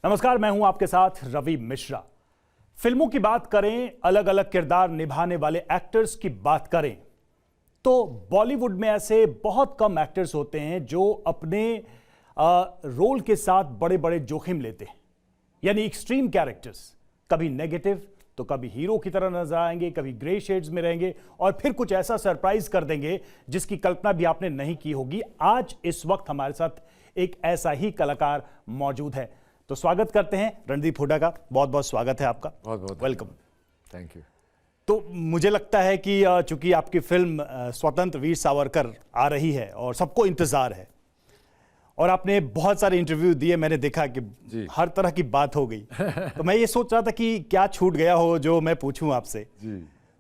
नमस्कार, मैं हूं आपके साथ रवि मिश्रा। फिल्मों की बात करें, अलग अलग किरदार निभाने वाले एक्टर्स की बात करें तो बॉलीवुड में ऐसे बहुत कम एक्टर्स होते हैं जो अपने रोल के साथ बड़े बड़े जोखिम लेते हैं, यानी एक्सट्रीम कैरेक्टर्स। कभी नेगेटिव तो कभी हीरो की तरह नजर आएंगे, कभी ग्रे शेड्स में रहेंगे और फिर कुछ ऐसा सरप्राइज कर देंगे जिसकी कल्पना भी आपने नहीं की होगी। आज इस वक्त हमारे साथ एक ऐसा ही कलाकार मौजूद है, तो स्वागत करते हैं रणदीप हुड्डा का। बहुत बहुत स्वागत है आपका। बहुत बहुत वेलकम। Thank you. तो मुझे लगता है कि चूंकि आपकी फिल्म स्वतंत्र वीर सावरकर आ रही है और सबको इंतजार है और आपने बहुत सारे इंटरव्यू दिए, मैंने देखा कि हर तरह की बात हो गई तो मैं ये सोच रहा था कि क्या छूट गया हो जो मैं पूछूं आपसे।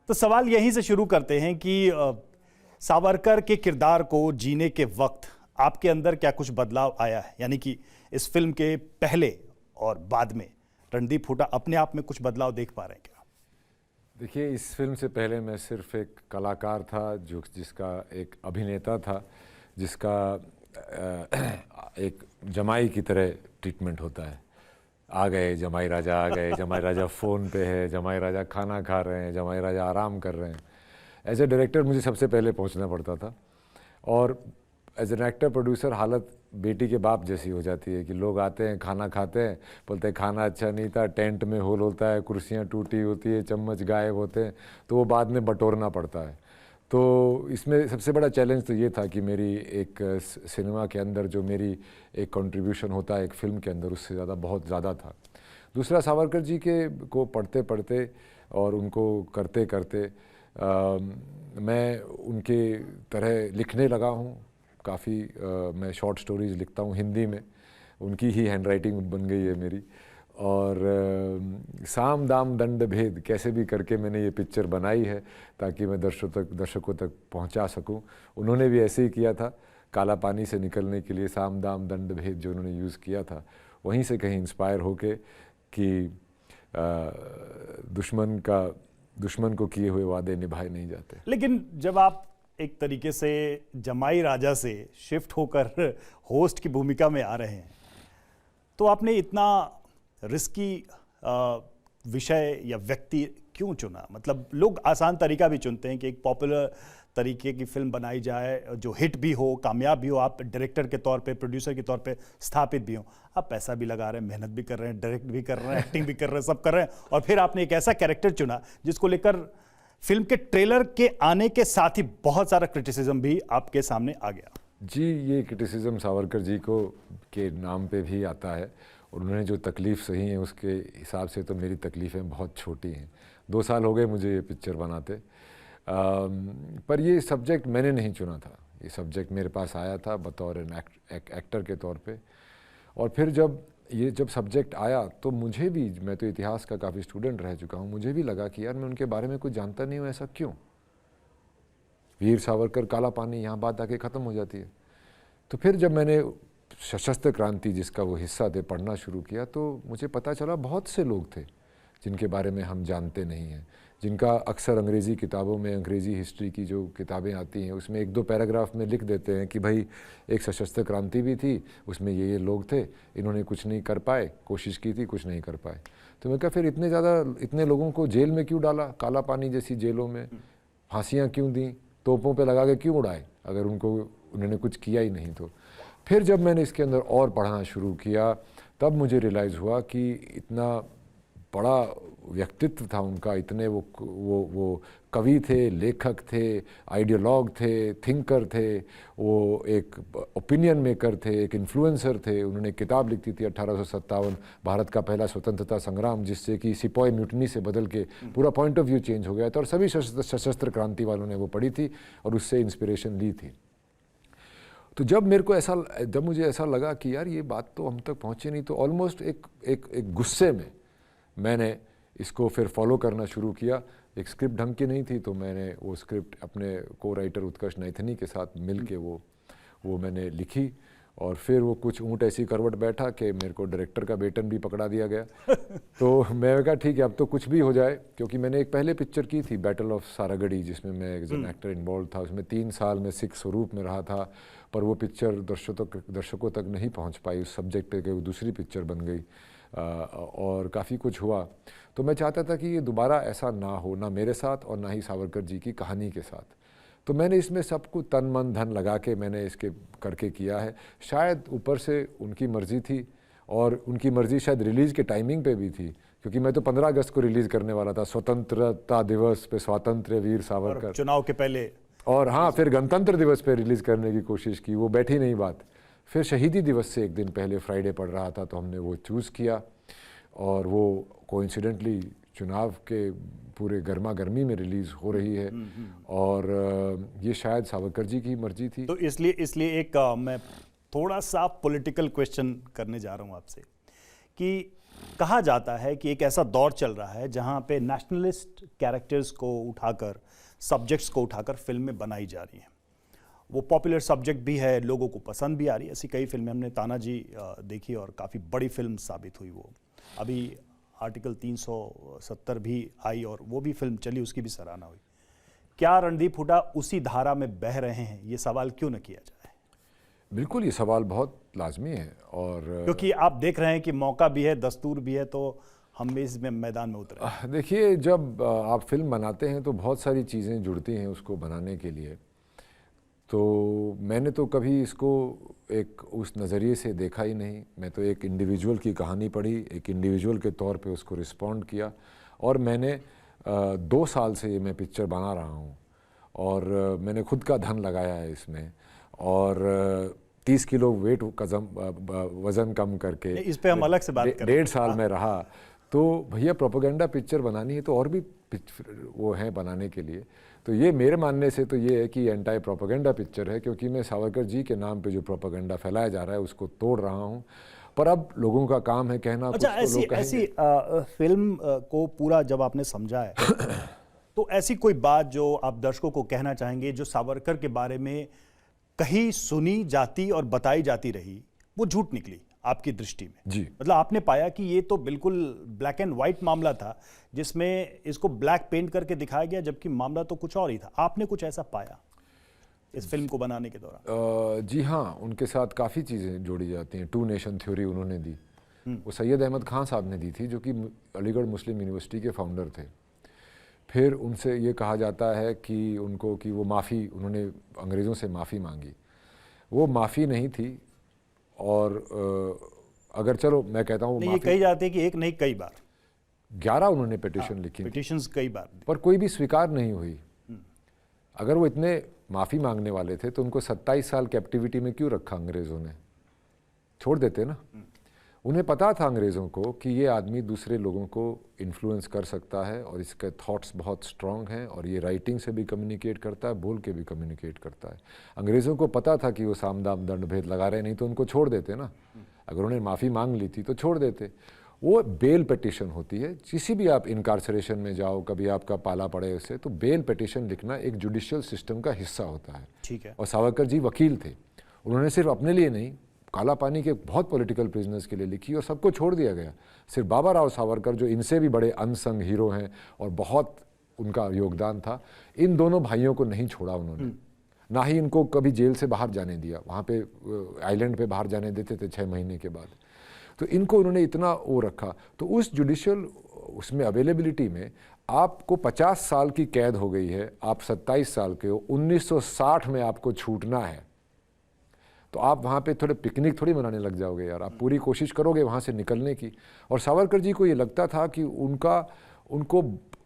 तो सवाल यहीं से शुरू करते हैं कि सावरकर के किरदार को जीने के वक्त आपके अंदर क्या कुछ बदलाव आया है, यानी कि इस फिल्म के पहले और बाद में रणदीप हुड्डा अपने आप में कुछ बदलाव देख पा रहे हैं क्या? देखिए, इस फिल्म से पहले मैं सिर्फ एक कलाकार था, जिसका एक अभिनेता था, जिसका एक जमाई की तरह ट्रीटमेंट होता है। आ गए जमाई राजा, आ गए जमाई राजा, फ़ोन पे है जमाई राजा, खाना खा रहे हैं जमाई राजा, आराम कर रहे हैं। एज ए डायरेक्टर मुझे सबसे पहले पहुंचना पड़ता था और एज एन एक्टर प्रोड्यूसर हालत बेटी के बाप जैसी हो जाती है कि लोग आते हैं, खाना खाते हैं, बोलते हैं खाना अच्छा नहीं था, टेंट में होल होता है, कुर्सियाँ टूटी होती है, चम्मच गायब होते हैं, तो वो बाद में बटोरना पड़ता है। तो इसमें सबसे बड़ा चैलेंज तो ये था कि मेरी एक सिनेमा के अंदर जो मेरी एक कंट्रीब्यूशन होता है एक फ़िल्म के अंदर, उससे ज़्यादा बहुत ज़्यादा था। दूसरा, सावरकर जी के को पढ़ते पढ़ते और उनको करते करते मैं उनके तरह लिखने लगा हूँ। काफ़ी मैं शॉर्ट स्टोरीज़ लिखता हूँ हिंदी में, उनकी ही हैंडराइटिंग बन गई है मेरी। और साम दाम दंड भेद कैसे भी करके मैंने ये पिक्चर बनाई है ताकि मैं दर्शकों तक पहुंचा सकूं। उन्होंने भी ऐसे ही किया था, काला पानी से निकलने के लिए साम दाम दंड भेद जो उन्होंने यूज़ किया था, वहीं से कहीं इंस्पायर होके कि दुश्मन को किए हुए वादे निभाए नहीं जाते। लेकिन जब आप एक तरीके से जमाई राजा से शिफ्ट होकर होस्ट की भूमिका में आ रहे हैं तो आपने इतना रिस्की विषय या व्यक्ति क्यों चुना? मतलब लोग आसान तरीका भी चुनते हैं कि एक पॉपुलर तरीके की फिल्म बनाई जाए जो हिट भी हो, कामयाब भी हो, आप डायरेक्टर के तौर पे, प्रोड्यूसर के तौर पे स्थापित भी हो, आप पैसा भी लगा रहे हैं, मेहनत भी कर रहे हैं, डायरेक्ट भी कर रहे हैं, एक्टिंग भी कर रहे हैं, सब कर रहे हैं, और फिर आपने एक ऐसा कैरेक्टर चुना जिसको लेकर फिल्म के ट्रेलर के आने के साथ ही बहुत सारा क्रिटिसिज्म भी आपके सामने आ गया। जी, ये क्रिटिसिज्म सावरकर जी को के नाम पे भी आता है और उन्होंने जो तकलीफ़ सही है उसके हिसाब से तो मेरी तकलीफ़ें बहुत छोटी हैं। 2 साल हो गए मुझे ये पिक्चर बनाते, पर ये सब्जेक्ट मैंने नहीं चुना था। ये सब्जेक्ट मेरे पास आया था बतौर एक्टर के तौर पे, और फिर जब सब्जेक्ट आया तो मुझे भी, मैं तो इतिहास का काफ़ी स्टूडेंट रह चुका हूँ, मुझे भी लगा कि यार मैं उनके बारे में कुछ जानता नहीं हूँ, ऐसा क्यों? वीर सावरकर, काला पानी, यहाँ बात आके ख़त्म हो जाती है। तो फिर जब मैंने सशस्त्र क्रांति जिसका वो हिस्सा थे पढ़ना शुरू किया तो मुझे पता चला बहुत से लोग थे जिनके बारे में हम जानते नहीं हैं, जिनका अक्सर अंग्रेज़ी किताबों में, अंग्रेज़ी हिस्ट्री की जो किताबें आती हैं उसमें 1-2 पैराग्राफ में लिख देते हैं कि भाई एक सशस्त्र क्रांति भी थी, उसमें ये लोग थे, इन्होंने कुछ नहीं कर पाए, कोशिश की थी, कुछ नहीं कर पाए। तो मैं कहा फिर इतने लोगों को जेल में क्यों डाला, काला पानी जैसी जेलों में फांसियाँ क्यों दी, तोपों पर लगा के क्यों उड़ाए, अगर उन्होंने कुछ किया ही नहीं तो। फिर जब मैंने इसके अंदर और पढ़ना शुरू किया तब मुझे रियलाइज़ हुआ कि इतना बड़ा व्यक्तित्व था उनका, इतने वो कवि थे, लेखक थे, आइडियोलॉग थे, थिंकर थे, वो एक ओपिनियन मेकर थे, एक इन्फ्लुएंसर थे। उन्होंने किताब लिखी थी 1857, भारत का पहला स्वतंत्रता संग्राम, जिससे कि सिपाही म्यूटनी से बदल के पूरा पॉइंट ऑफ व्यू चेंज हो गया था, और सभी सशस्त्र क्रांति वालों ने वो पढ़ी थी और उससे इंस्पिरेशन ली थी। तो जब मुझे ऐसा लगा कि यार ये बात तो हम तक पहुँचे नहीं, तो ऑलमोस्ट एक गुस्से में मैंने इसको फिर फॉलो करना शुरू किया। एक स्क्रिप्ट ढंग की नहीं थी तो मैंने वो स्क्रिप्ट अपने को राइटर उत्कर्ष नैथनी के साथ मिल के वो मैंने लिखी, और फिर वो कुछ ऊँट ऐसी करवट बैठा कि मेरे को डायरेक्टर का बेटन भी पकड़ा दिया गया। तो मैं कहा ठीक है, अब तो कुछ भी हो जाए, क्योंकि मैंने एक पहले पिक्चर की थी बैटल ऑफ सारागढ़ी, जिसमें मैं एज एन एक्टर इन्वॉल्व था। उसमें 3 साल में सिख स्वरूप में रहा था, पर वो पिक्चर दर्शकों तक नहीं पहुंच पाई। उस सब्जेक्ट पे वो दूसरी पिक्चर बन गई। और काफ़ी कुछ हुआ। तो मैं चाहता था कि ये दोबारा ऐसा ना हो, ना मेरे साथ और ना ही सावरकर जी की कहानी के साथ। तो मैंने इसमें सब कुछ तन मन धन लगा के मैंने इसके करके किया है। शायद ऊपर से उनकी मर्ज़ी थी और उनकी मर्ज़ी शायद रिलीज़ के टाइमिंग पे भी थी, क्योंकि मैं तो 15 अगस्त को रिलीज़ करने वाला था, स्वतंत्रता दिवस पे स्वातंत्र्य वीर सावरकर, चुनाव के पहले। और हाँ, फिर गणतंत्र दिवस पे रिलीज़ करने की कोशिश की, वो बैठी नहीं बात। फिर शहीदी दिवस से एक दिन पहले फ्राइडे पड़ रहा था, तो हमने वो चूज़ किया और वो कोइंसिडेंटली चुनाव के पूरे गर्मा गर्मी में रिलीज़ हो रही है। और ये शायद सावरकर जी की मर्जी थी। तो इसलिए एक मैं थोड़ा सा पॉलिटिकल क्वेश्चन करने जा रहा हूँ आपसे कि कहा जाता है कि एक ऐसा दौर चल रहा है जहाँ पे नेशनलिस्ट कैरेक्टर्स को उठाकर, सब्जेक्ट्स को उठाकर फिल्में बनाई जा रही हैं। वो पॉपुलर सब्जेक्ट भी है, लोगों को पसंद भी आ रही है। ऐसी कई फिल्में हमने तानाजी देखी और काफ़ी बड़ी फिल्म साबित हुई वो। अभी आर्टिकल 370 भी आई और वो भी फिल्म चली, उसकी भी सराहना हुई। क्या रणदीप हुड्डा उसी धारा में बह रहे हैं? ये सवाल क्यों न किया जाए? बिल्कुल, ये सवाल बहुत लाजमी है। और क्योंकि आप देख रहे हैं कि मौका भी है, दस्तूर भी है, तो हम भी इसमें मैदान में उतरे। देखिए, जब आप फिल्म बनाते हैं तो बहुत सारी चीज़ें जुड़ती हैं उसको बनाने के लिए। तो मैंने तो कभी इसको एक उस नज़रिए से देखा ही नहीं। मैं तो एक इंडिविजुअल की कहानी पढ़ी, एक इंडिविजुअल के तौर पे उसको रिस्पॉन्ड किया, और मैंने 2 साल से मैं पिक्चर बना रहा हूँ और मैंने खुद का धन लगाया है इसमें, और 30 किलो वेट वज़न कम करके इस पे हम अलग से बात करें। 1.5 साल में रहा। तो भैया, प्रोपेगेंडा पिक्चर बनानी है तो और भी वो है बनाने के लिए। तो ये मेरे मानने से तो ये है कि एंटी प्रोपेगेंडा पिक्चर है, क्योंकि मैं सावरकर जी के नाम पे जो प्रोपेगेंडा फैलाया जा रहा है उसको तोड़ रहा हूँ। पर अब लोगों का काम है कहना। अच्छा, कुछ तो लोग ऐसी फिल्म को पूरा जब आपने समझा है तो ऐसी कोई बात जो आप दर्शकों को कहना चाहेंगे, जो सावरकर के बारे में कहीं सुनी जाती और बताई जाती रही, वो झूठ निकली आपकी दृष्टि में? जी, मतलब आपने पाया कि ये तो बिल्कुल ब्लैक एंड व्हाइट मामला था, जिसमें इसको ब्लैक पेंट करके दिखाया गया, जबकि मामला तो कुछ और ही था। आपने कुछ ऐसा पाया इस फिल्म को बनाने के दौरान? जी हाँ, उनके साथ काफ़ी चीज़ें जोड़ी जाती हैं। 2 नेशन थ्योरी उन्होंने दी, वो सैयद अहमद खान साहब ने दी थी, जो कि अलीगढ़ मुस्लिम यूनिवर्सिटी के फाउंडर थे। फिर उनसे ये कहा जाता है कि उनको कि वो माफ़ी, उन्होंने अंग्रेज़ों से माफ़ी मांगी, वो माफ़ी नहीं थी। और अगर चलो मैं कहता हूँ, ये कही जाती है कि एक नहीं कई बार 11 उन्होंने पिटीशन लिखी, पिटीशंस कई बार, पर कोई भी स्वीकार नहीं हुई। अगर वो इतने माफ़ी मांगने वाले थे तो उनको 27 साल कैप्टिविटी में क्यों रखा अंग्रेज़ों ने? छोड़ देते ना। उन्हें पता था अंग्रेज़ों को कि ये आदमी दूसरे लोगों को इन्फ्लुएंस कर सकता है और इसके थॉट्स बहुत स्ट्रांग हैं, और ये राइटिंग से भी कम्युनिकेट करता है, बोल के भी कम्युनिकेट करता है। अंग्रेज़ों को पता था कि वो साम दाम दंड भेद लगा रहे, नहीं तो उनको छोड़ देते ना। अगर उन्हें माफ़ी मांग ली थी तो छोड़ देते। वो बेल पिटीशन होती है, किसी भी आप इनकार्सरेशन में जाओ, कभी आपका पाला पड़े उससे, तो बेल पिटीशन लिखना एक जुडिशियल सिस्टम का हिस्सा होता है। ठीक है। और सावरकर जी वकील थे, उन्होंने सिर्फ अपने लिए नहीं, काला पानी के बहुत पॉलिटिकल प्रिजनर्स के लिए लिखी और सबको छोड़ दिया गया। सिर्फ बाबा राव सावरकर, जो इनसे भी बड़े अनसंग हीरो हैं और बहुत उनका योगदान था, इन दोनों भाइयों को नहीं छोड़ा उन्होंने, ना ही इनको कभी जेल से बाहर जाने दिया। वहाँ पे आइलैंड पे बाहर जाने देते थे 6 महीने के बाद। तो इनको उन्होंने इतना वो रखा। तो उस जुडिशियल उसमें अवेलेबिलिटी में आपको 50 साल की कैद हो गई है, आप 27 साल के हो, 1960 में आपको छूटना है, तो आप वहाँ पे थोड़े पिकनिक थोड़ी मनाने लग जाओगे यार, आप पूरी कोशिश करोगे वहाँ से निकलने की। और सावरकर जी को ये लगता था कि उनको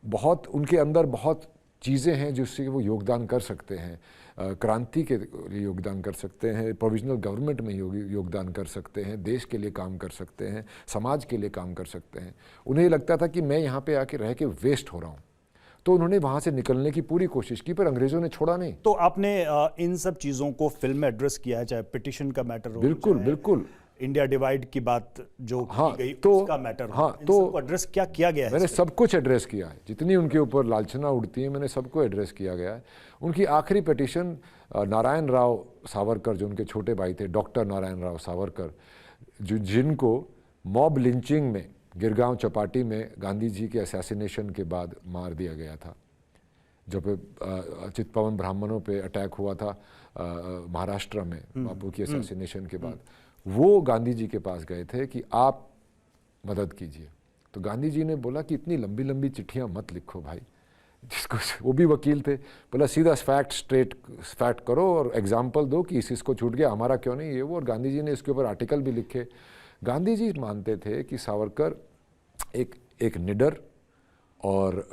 बहुत, उनके अंदर बहुत चीज़ें हैं जिससे वो योगदान कर सकते हैं, क्रांति के लिए योगदान कर सकते हैं, प्रोविजनल गवर्नमेंट में योगदान कर सकते हैं, देश के लिए काम कर सकते हैं, समाज के लिए काम कर सकते हैं। उन्हें लगता था कि मैं यहाँ पे आके रह के वेस्ट हो रहा हूँ, तो उन्होंने वहाँ से निकलने की पूरी कोशिश की, पर अंग्रेज़ों ने छोड़ा नहीं। तो आपने इन सब चीज़ों को फिल्म में एड्रेस किया है, चाहे पिटिशन का मैटर हो, बिल्कुल बिल्कुल, इंडिया डिवाइड की बात जो हाँ, की गई तो उसका मैटर हो, हाँ, इन तो सबको एड्रेस क्या किया गया है? मैंने सब कुछ एड्रेस किया है, जितनी उनके ऊपर लालचना उड़ती है मैंने सबको एड्रेस किया गया है। उनकी आखिरी पिटिशन नारायण राव सावरकर, जो उनके छोटे भाई थे, डॉक्टर नारायण राव सावरकर, जिनको मॉब लिंचिंग में गिरगांव चौपाटी में गांधी जी के असैसिनेशन के बाद मार दिया गया था, जब चितपवन ब्राह्मणों पे अटैक हुआ था महाराष्ट्र में बापू की असैसिनेशन के बाद, वो गांधी जी के पास गए थे कि आप मदद कीजिए। तो गांधी जी ने बोला कि इतनी लंबी लंबी चिट्ठियाँ मत लिखो भाई, जिसको वो भी वकील थे, बोला सीधा फैक्ट करो और एग्जाम्पल दो कि इसको छूट गया, हमारा क्यों नहीं, ये वो। और गांधी जी ने इसके ऊपर आर्टिकल भी लिखे। गांधी जी मानते थे कि सावरकर एक निडर और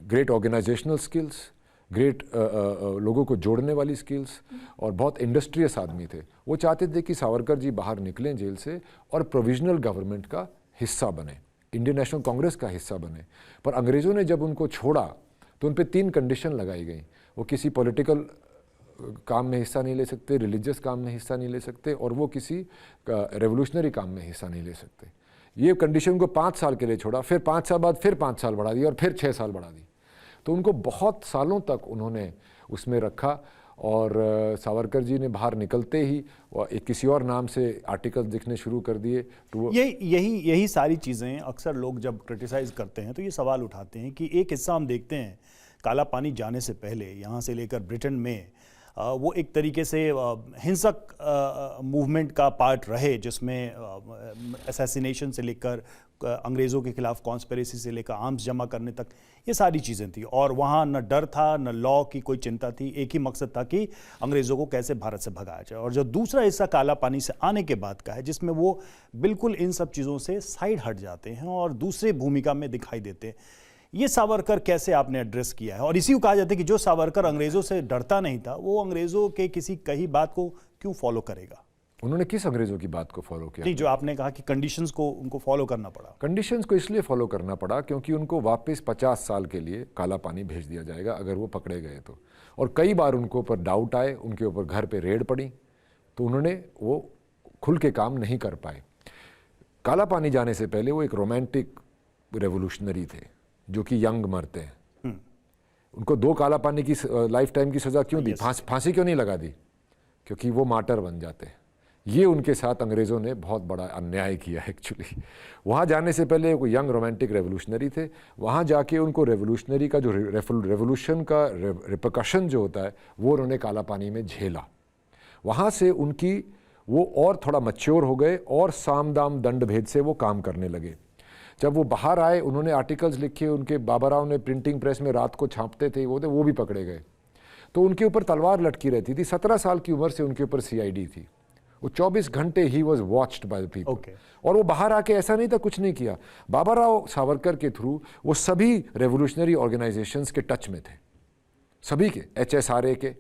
ग्रेट ऑर्गेनाइजेशनल स्किल्स, ग्रेट लोगों को जोड़ने वाली स्किल्स और बहुत इंडस्ट्रियस आदमी थे। वो चाहते थे कि सावरकर जी बाहर निकलें जेल से और प्रोविजनल गवर्नमेंट का हिस्सा बने, इंडियन नेशनल कांग्रेस का हिस्सा बने। पर अंग्रेज़ों ने जब उनको छोड़ा तो उन पे 3 कंडीशन लगाई गई। वो किसी पॉलिटिकल काम में हिस्सा नहीं ले सकते, रिलीजियस काम में हिस्सा नहीं ले सकते, और वो किसी रेवोल्यूशनरी काम में हिस्सा नहीं ले सकते। ये कंडीशन को 5 साल के लिए छोड़ा, फिर 5 साल बाद फिर 5 साल बढ़ा दी और फिर 6 साल बढ़ा दी। तो उनको बहुत सालों तक उन्होंने उसमें रखा। और सावरकर जी ने बाहर निकलते ही एक किसी और नाम से आर्टिकल लिखने शुरू कर दिए। तो यही सारी चीज़ें अक्सर लोग जब क्रिटिसाइज़ करते हैं तो ये सवाल उठाते हैं कि एक हिस्सा हम देखते हैं काला पानी जाने से पहले यहाँ से लेकर ब्रिटेन में वो एक तरीके से हिंसक मूवमेंट का पार्ट रहे, जिसमें असैसिनेशन से लेकर अंग्रेज़ों के खिलाफ कॉन्स्पिरेसी से लेकर आर्म्स जमा करने तक ये सारी चीज़ें थी। और वहाँ न डर था न लॉ की कोई चिंता थी, एक ही मकसद था कि अंग्रेज़ों को कैसे भारत से भगाया जाए। और जो दूसरा हिस्सा काला पानी से आने के बाद का है, जिसमें वो बिल्कुल इन सब चीज़ों से साइड हट जाते हैं और दूसरे भूमिका में दिखाई देते हैं। ये सावरकर कैसे आपने एड्रेस किया है? और इसी को कहा जाता है कि जो सावरकर अंग्रेज़ों से डरता नहीं था वो अंग्रेज़ों के किसी कही बात को क्यों फॉलो करेगा? उन्होंने किस अंग्रेज़ों की बात को फॉलो किया? नहीं, जो आपने कहा कि कंडीशंस को उनको फॉलो करना पड़ा। कंडीशंस को इसलिए फॉलो करना पड़ा क्योंकि उनको वापस 50 साल के लिए काला पानी भेज दिया जाएगा अगर वो पकड़े गए तो। और कई बार उनको ऊपर डाउट आए, उनके ऊपर घर पे रेड पड़ी, तो उन्होंने वो खुल के काम नहीं कर पाए। काला पानी जाने से पहले वो एक रोमांटिक रेवोल्यूशनरी थे जो कि यंग मरते हैं। उनको 2 काला पानी की लाइफ टाइम की सज़ा क्यों दी? फांसी क्यों नहीं लगा दी? क्योंकि वो मार्टर बन जाते हैं। ये उनके साथ अंग्रेज़ों ने बहुत बड़ा अन्याय किया एक्चुअली। वहाँ जाने से पहले वो यंग रोमांटिक रेवोल्यूशनरी थे। वहाँ जाके उनको रेवोल्यूशनरी का जो रेवोल्यूशन का रिपरकशन जो होता है वो उन्होंने काला पानी में झेला। वहाँ से उनकी वो और थोड़ा मैच्योर हो गए और साम दाम दंड भेद से वो काम करने लगे। जब वो बाहर आए उन्होंने आर्टिकल्स लिखे, उनके बाबा राव ने प्रिंटिंग प्रेस में रात को छापते थे वो भी पकड़े गए। तो उनके ऊपर तलवार लटकी रहती थी। 17 साल की उम्र से उनके ऊपर CID थी। वो 24 घंटे he was watched by the people. और वो बाहर आके ऐसा नहीं था, कुछ नहीं किया। बाबा राव सावरकर के थ्रू वो सभी रेवोल्यूशनरी ऑर्गेनाइजेशंस के टच में थे, सभी के, HSRA के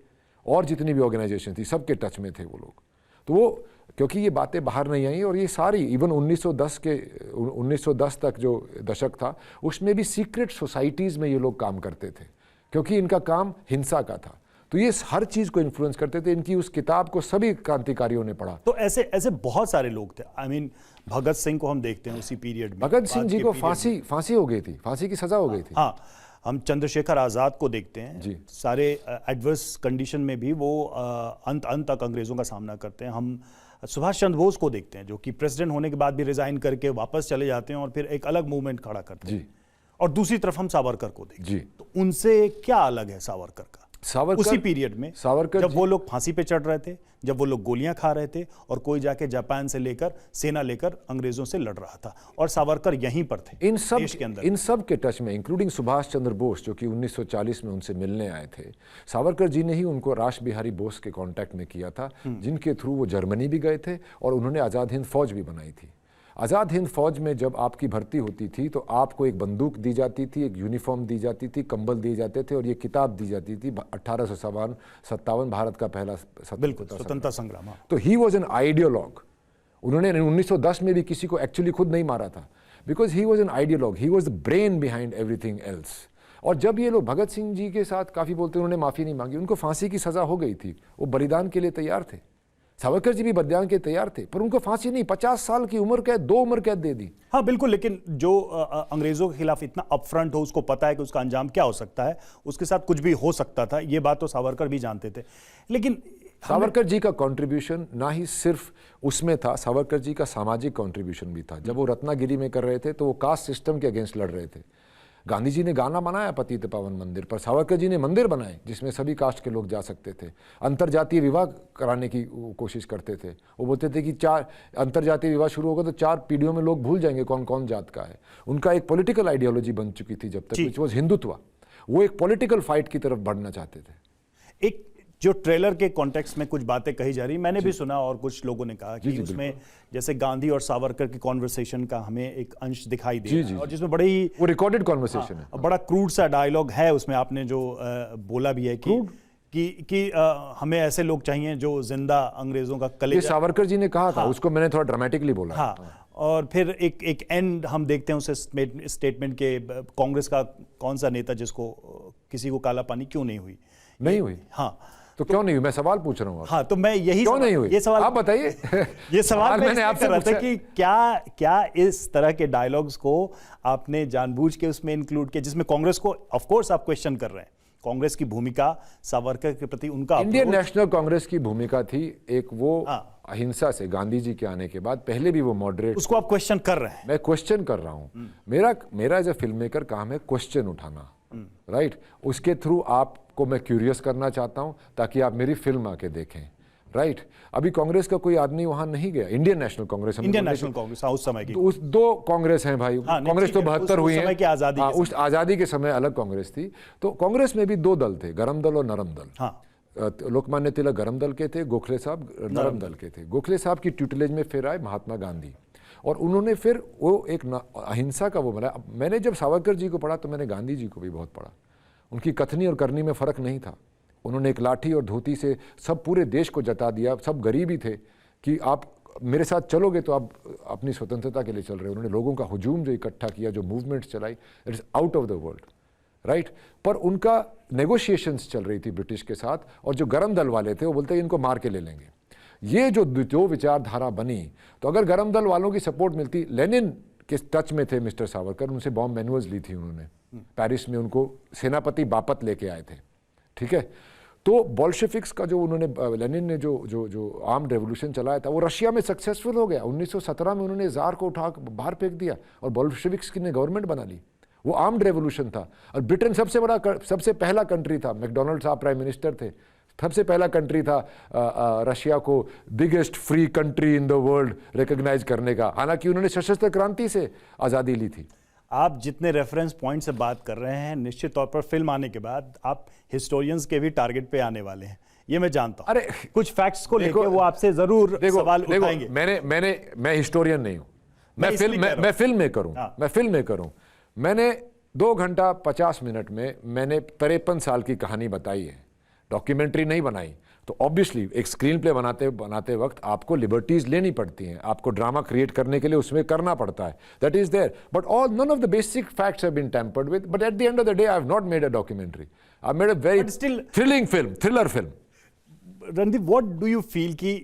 और जितनी भी ऑर्गेनाइजेशन थी सबके टच में थे वो लोग। तो वो क्योंकि ये बातें बाहर नहीं आई और ये सारी इवन 1910 तक जो दशक था उसमें भी सीक्रेट सोसाइटीज़ में ये लोग काम करते थे क्योंकि इनका काम हिंसा का था। तो ये हर चीज़ को इन्फ्लुएंस करते थे। इनकी उस किताब को सभी क्रांतिकारियों ने पढ़ा। तो ऐसे बहुत सारे लोग थे। आई मीन भगत सिंह को हम देखते हैं उसी पीरियड में। भगत सिंह जी को फांसी हो गई थी, फांसी की सज़ा हो गई थी। हाँ, हम चंद्रशेखर आज़ाद को देखते हैं जी। सारे एडवर्स कंडीशन में भी वो अंत तक अंग्रेज़ों का सामना करते हैं। हम सुभाष चंद्र बोस को देखते हैं जो कि प्रेसिडेंट होने के बाद भी रिजाइन करके वापस चले जाते हैं और फिर एक अलग मूवमेंट खड़ा करते हैं। और दूसरी तरफ हम सावरकर को देखते हैं। तो उनसे क्या अलग है सावरकर का? सावरकर उसी पीरियड में सावरकर जब वो लोग फांसी पे चढ़ रहे थे, जब वो लोग गोलियां खा रहे थे और कोई जाके जापान से लेकर सेना लेकर अंग्रेजों से लड़ रहा था और सावरकर यहीं पर थे देश के अंदर। इन सब के टच में, इंक्लूडिंग सुभाष चंद्र बोस जो कि 1940 में उनसे मिलने आए थे। सावरकर जी ने ही उनको रास बिहारी बोस के कांटेक्ट में किया था, जिनके थ्रू वो जर्मनी भी गए थे और उन्होंने आज़ाद हिंद फौज भी बनाई थी। आज़ाद हिंद फौज में जब आपकी भर्ती होती थी तो आपको एक बंदूक दी जाती थी, एक यूनिफॉर्म दी जाती थी, कंबल दिए जाते थे और ये किताब दी जाती थी 1857 भारत का पहला स्वतंत्रता संग्राम। तो ही वॉज एन आइडियोलॉग। उन्होंने 1910 में भी किसी को एक्चुअली खुद नहीं मारा था, because he was an ideologue, he was the brain behind everything else. और जब ये लोग भगत सिंह जी के साथ काफ़ी बोलते, उन्होंने माफ़ी नहीं मांगी, उनको फांसी की सज़ा हो गई थी, वो बलिदान के लिए तैयार थे। सावरकर जी भी बलिदान के तैयार थे, पर उनको फांसी नहीं, 50 साल की उम्र कैद, 2 उम्र कैद दे दी। हाँ बिल्कुल, लेकिन जो अंग्रेजों के खिलाफ इतना अपफ्रंट हो, उसको पता है कि उसका अंजाम क्या हो सकता है, उसके साथ कुछ भी हो सकता था, ये बात तो सावरकर भी जानते थे। लेकिन सावरकर जी का कंट्रीब्यूशन ना ही सिर्फ उसमें था, सावरकर जी का सामाजिक कंट्रीब्यूशन भी था। जब वो रत्नागिरी में कर रहे थे तो वो कास्ट सिस्टम के अगेंस्ट लड़ रहे थे। गांधी जी ने गाना बनाया पतित पावन मंदिर पर, सावरकर जी ने मंदिर बनाए जिसमें सभी कास्ट के लोग जा सकते थे। अंतरजातीय विवाह कराने की वो कोशिश करते थे। वो बोलते थे कि 4 अंतरजातीय विवाह शुरू होगा तो 4 पीढ़ियों में लोग भूल जाएंगे कौन कौन जात का है। उनका एक पॉलिटिकल आइडियोलॉजी बन चुकी थी जब तक, विच वाज हिंदुत्व। वो एक पॉलिटिकल फाइट की तरफ बढ़ना चाहते थे। एक जो ट्रेलर के कॉन्टेक्स्ट में कुछ बातें कही जा रही, मैंने भी सुना और कुछ लोगों ने कहा कि उसमें जैसे गांधी और सावरकर की कॉन्वर्सेशन का हमें एक अंश दिखाई दे रहा है, और जिसमें बड़े ही वो रिकॉर्डेड कॉन्वर्सेशन है, बड़ा क्रूड सा डायलॉग है उसमें। आपने जो बोला भी है कि हमें ऐसे लोग चाहिए जो जिंदा अंग्रेजों का ये कलेजा। सावरकर जी ने कहा था, उसको मैंने थोड़ा ड्रामेटिकली बोला। हाँ, और फिर एक एंड हम देखते हैं उस स्टेटमेंट के, कांग्रेस का कौन सा नेता जिसको किसी को काला पानी क्यों नहीं हुई? नहीं हुई। हाँ, तो क्यों नहीं हुई? मैं सवाल पूछ रहा हूँ। हाँ, तो मैं यही क्यों नहीं हुई ये सवाल आप बताइए। ये सवाल मैंने आपसे कर रहा था पूछा कि क्या इस तरह के डायलॉग्स को आपने जानबूझ के उसमें इंक्लूड किया, जिसमें कांग्रेस को ऑफ कोर्स आप क्वेश्चन कर रहे हैं, कांग्रेस की भूमिका सावरकर के प्रति, उनका इंडियन नेशनल कांग्रेस की भूमिका थी एक वो अहिंसा से, गांधी जी के आने के बाद पहले भी वो मॉडरेट, उसको आप क्वेश्चन कर रहे हैं। मैं क्वेश्चन कर रहा हूँ। मेरा एज ए फिल्म मेकर काम है क्वेश्चन उठाना, राइट। उसके थ्रू आपको मैं क्यूरियस करना चाहता हूँ ताकि आप मेरी फिल्म आके देखें, राइट। अभी कांग्रेस का कोई आदमी वहां नहीं गया, इंडियन नेशनल कांग्रेस, उस समय की तो उस 2 कांग्रेस हैं भाई। कांग्रेस तो 72 हुई है, उस आजादी के समय अलग कांग्रेस थी। तो कांग्रेस में भी 2 दल थे, गरम दल और नरम दल। लोकमान्य तिलक गरम दल के थे, गोखले साहब नरम दल के थे। गोखले साहब की ट्यूटलेज में फिर आए महात्मा गांधी, और उन्होंने फिर वो एक अहिंसा का वो बनाया। मैंने जब सावरकर जी को पढ़ा तो मैंने गांधी जी को भी बहुत पढ़ा। उनकी कथनी और करनी में फर्क नहीं था। उन्होंने एक लाठी और धोती से सब पूरे देश को जता दिया। सब गरीब ही थे कि आप मेरे साथ चलोगे तो आप अपनी स्वतंत्रता के लिए चल रहे हो। उन्होंने लोगों का हुजूम जो इकट्ठा किया, जो मूवमेंट चलाई, it is out of the world, right. पर उनका नेगोशिएशंस चल रही थी ब्रिटिश के साथ, और जो गरम दल वाले थे वो बोलते हैं इनको मार के ले लेंगे। ये जो विचारधारा बनी, तो अगर गरम दल वालों की सपोर्ट मिलती, लेनिन के टच में थे मिस्टर सावरकर, उनसे बॉम्ब मैनुअल्स ली थी उन्होंने, पेरिस में उनको सेनापति बापत लेके आए थे, ठीक है। तो बोल्शेविक्स का जो उन्होंने, लेनिन ने जो आर्म्ड रेवोल्यूशन चलाया था वो रशिया में सक्सेसफुल हो गया। 1917 में उन्होंने जार को उठा बाहर फेंक दिया और बोल्शेविक्स की ने गवर्नमेंट बना ली। वो आर्म्ड रेवोल्यूशन था। और ब्रिटेन सबसे पहला कंट्री था, मैकडोनल्ड साहब प्राइम मिनिस्टर थे, सबसे पहला कंट्री था रशिया को biggest free country in the world recognise करने का, हालांकि उन्होंने सशस्त्र क्रांति से आज़ादी ली थी। आप जितने रेफरेंस पॉइंट से बात कर रहे हैं, निश्चित तौर पर फिल्म आने के बाद आप हिस्टोरियंस के भी टारगेट पे आने वाले हैं, ये मैं जानता हूं। अरे कुछ फैक्ट्स को लेकर वो आपसे जरूर सवाल उठाएंगे। मैं हिस्टोरियन नहीं हूं, मैं फिल्म मेकर हूं। मैं फिल्म मेकर हूं। मैंने 2 घंटा 50 मिनट में मैंने 53 साल की कहानी बताई है, डॉक्यूमेंट्री नहीं बनाई। तो ऑब्वियसली एक स्क्रीन प्ले बनाते वक्त आपको लिबर्टीज लेनी पड़ती हैं, आपको ड्रामा क्रिएट करने के लिए उसमें करना पड़ता है, that is there. But all none of the basic facts have been tampered with, but at the end of the day I have not made a documentary, I made a very thrilling film, thriller film. Randeep, what do you feel कि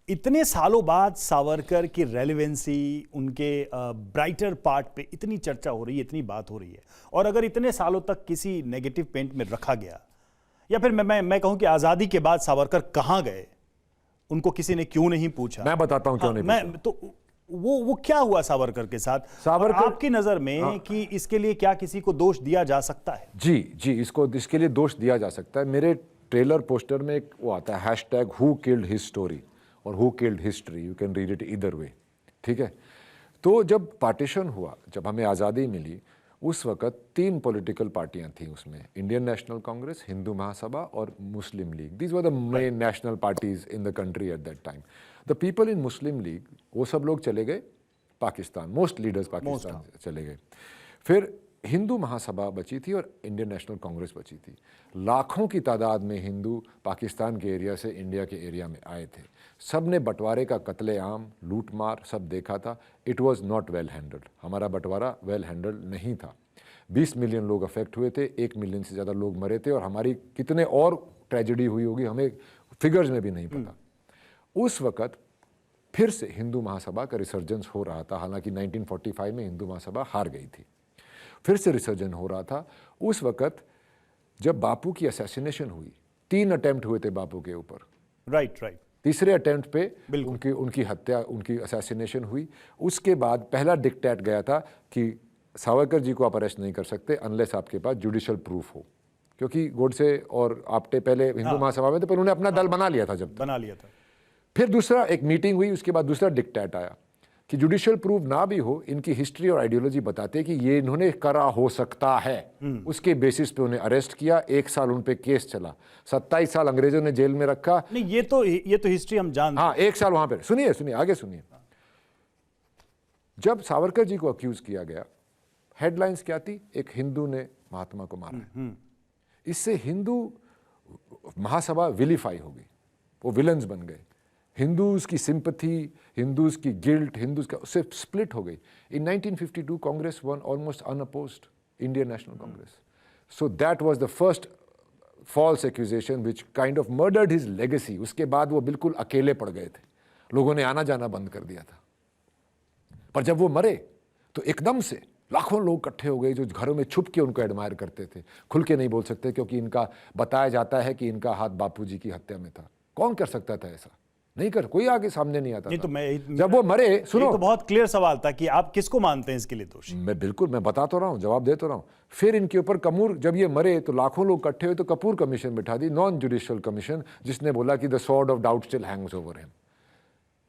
इतने सालों बाद सावरकर की relevancy, उनके brighter part पे इतनी चर्चा हो रही है, इतनी बात हो रही है, और अगर इतने सालों तक किसी नेगेटिव पेंट में रखा गया, या फिर मैं कहूं कि आजादी के बाद सावरकर कहां गए, उनको किसी ने क्यों नहीं पूछा? मैं बताता हूं क्यों नहीं पूछा। तो वो क्या हुआ सावरकर के साथ? सावरकर आपकी नजर में कि इसके लिए क्या किसी को दोष दिया जा सकता है? जी, इसके लिए दोष दिया जा सकता है। मेरे ट्रेलर पोस्टर में एक वो आता है #who killed his story और who killed history, you can read it either way, ठीक है। तो जब पार्टीशन हुआ, जब हमें आज़ादी मिली, उस वक़्त 3 पॉलिटिकल पार्टियां थीं उसमें, इंडियन नेशनल कांग्रेस, हिंदू महासभा और Muslim League. These were the main national parties in the country at that time. The people in Muslim League, वो सब लोग चले गए पाकिस्तान, मोस्ट लीडर्स पाकिस्तान चले गए। फिर हिंदू महासभा बची थी और इंडियन नेशनल कांग्रेस बची थी। लाखों की तादाद में हिंदू पाकिस्तान के एरिया से इंडिया के एरिया में आए थे। सब ने बंटवारे का कत्लेआम, लूटमार सब देखा था। It was not well handled. हमारा बंटवारा वेल हैंडल्ड नहीं था। 20 मिलियन लोग अफेक्ट हुए थे, 1 मिलियन से ज़्यादा लोग मरे थे, और हमारी कितने और ट्रेजेडी हुई होगी हमें फिगर्स में भी नहीं पता। उस वक़्त फिर से हिंदू महासभा का रिसर्जेंस हो रहा था, हालांकि 1945 में हिंदू महासभा हार गई थी। फिर से रिसर्जन हो रहा था उस वक़्त जब बापू की असैसिनेशन हुई। 3 अटेम्प्ट हुए थे बापू के ऊपर, राइट। तीसरे अटेम्प्ट पे उनकी हत्या, उनकी असैसिनेशन हुई। उसके बाद पहला डिक्टेट गया था कि सावरकर जी को आप अरेस्ट नहीं कर सकते अनलेस आपके पास जुडिशियल प्रूफ हो, क्योंकि गोडसे और आप्टे पहले हिंदू महासभा में थे, पर उन्होंने अपना दल बना लिया था। जब बना लिया था, फिर दूसरा एक मीटिंग हुई, उसके बाद दूसरा डिक्टेट आया कि जुडिशियल प्रूफ ना भी हो, इनकी हिस्ट्री और आइडियोलॉजी बताते कि ये इन्होंने करा हो सकता है। उसके बेसिस पे उन्हें अरेस्ट किया, 1 साल उन पे केस चला, 27 साल अंग्रेजों ने जेल में रखा। नहीं ये तो हिस्ट्री हम जानते हैं। हाँ, 1 साल वहां पे। सुनिए आगे सुनिए। जब सावरकर जी को अक्यूज किया गया, हेडलाइंस क्या थी? एक हिंदू ने महात्मा को मारा है। इससे हिंदू महासभा विलीफाई हो गई, वो विलन्स बन गए। हिंदूज की सिंपथी, हिंदूज की गिल्ट, हिंदूज का उससे स्प्लिट हो गई। In 1952 Congress won almost unopposed, Indian national Congress. So that was the first false accusation which kind of murdered his legacy. उसके बाद वो बिल्कुल अकेले पड़ गए थे, लोगों ने आना जाना बंद कर दिया था। पर जब वो मरे तो एकदम से लाखों लोग इकट्ठे हो गए जो घरों में छुप के उनको एडमायर करते थे। खुल के नहीं बोल सकते क्योंकि इनका बताया जाता है कि इनका हाथ बापूजी की हत्या में था। कौन कर सकता था ऐसा? नहीं कर, कोई आगे सामने नहीं आता नहीं था। तो मैं जब वो मरे, सुनो, तो बहुत क्लियर सवाल था कि आप किसको मानते हैं इसके लिए दोषी? मैं बता तो रहा हूं, जवाब दे तो रहा हूं। फिर इनके ऊपर कपूर, जब ये मरे तो लाखों लोग इकट्ठे हुए तो कपूर कमीशन बिठा दी, नॉन जुडिशियल कमीशन, जिसने बोला कि the sword of doubt still Hanks over him.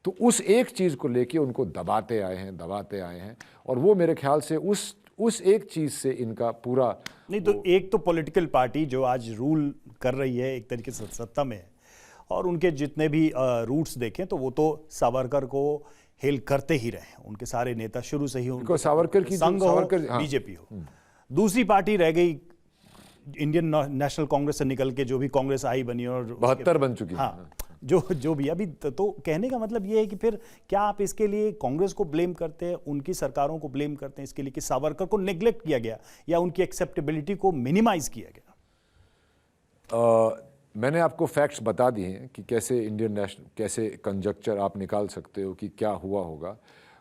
तो उस एक चीज को लेके उनको दबाते आए हैं और वो मेरे ख्याल से उस एक चीज से इनका पूरा नहीं तो एक तो पॉलिटिकल पार्टी जो आज रूल कर रही है, एक तरीके से सत्ता में है, और उनके जितने भी रूट्स देखें तो वो तो सावरकर को हेल करते ही रहे। उनके सारे नेता शुरू से ही उनको सावरकर की संघ हो, बीजेपी हो। दूसरी पार्टी रह गई इंडियन नेशनल कांग्रेस से निकल के जो भी कांग्रेस आई बनी और 72 बन चुकी है। हाँ, जो भी अभी तो कहने का मतलब ये है कि फिर क्या आप इसके लिए कांग्रेस को ब्लेम करते हैं, उनकी सरकारों को ब्लेम करते हैं इसके लिए कि सावरकर को नेग्लेक्ट किया गया या उनकी एक्सेप्टेबिलिटी को मिनिमाइज किया गया? मैंने आपको फैक्ट्स बता दिए हैं कि कैसे इंडियन नेशनल, कैसे कंजक्चर आप निकाल सकते हो कि क्या हुआ होगा।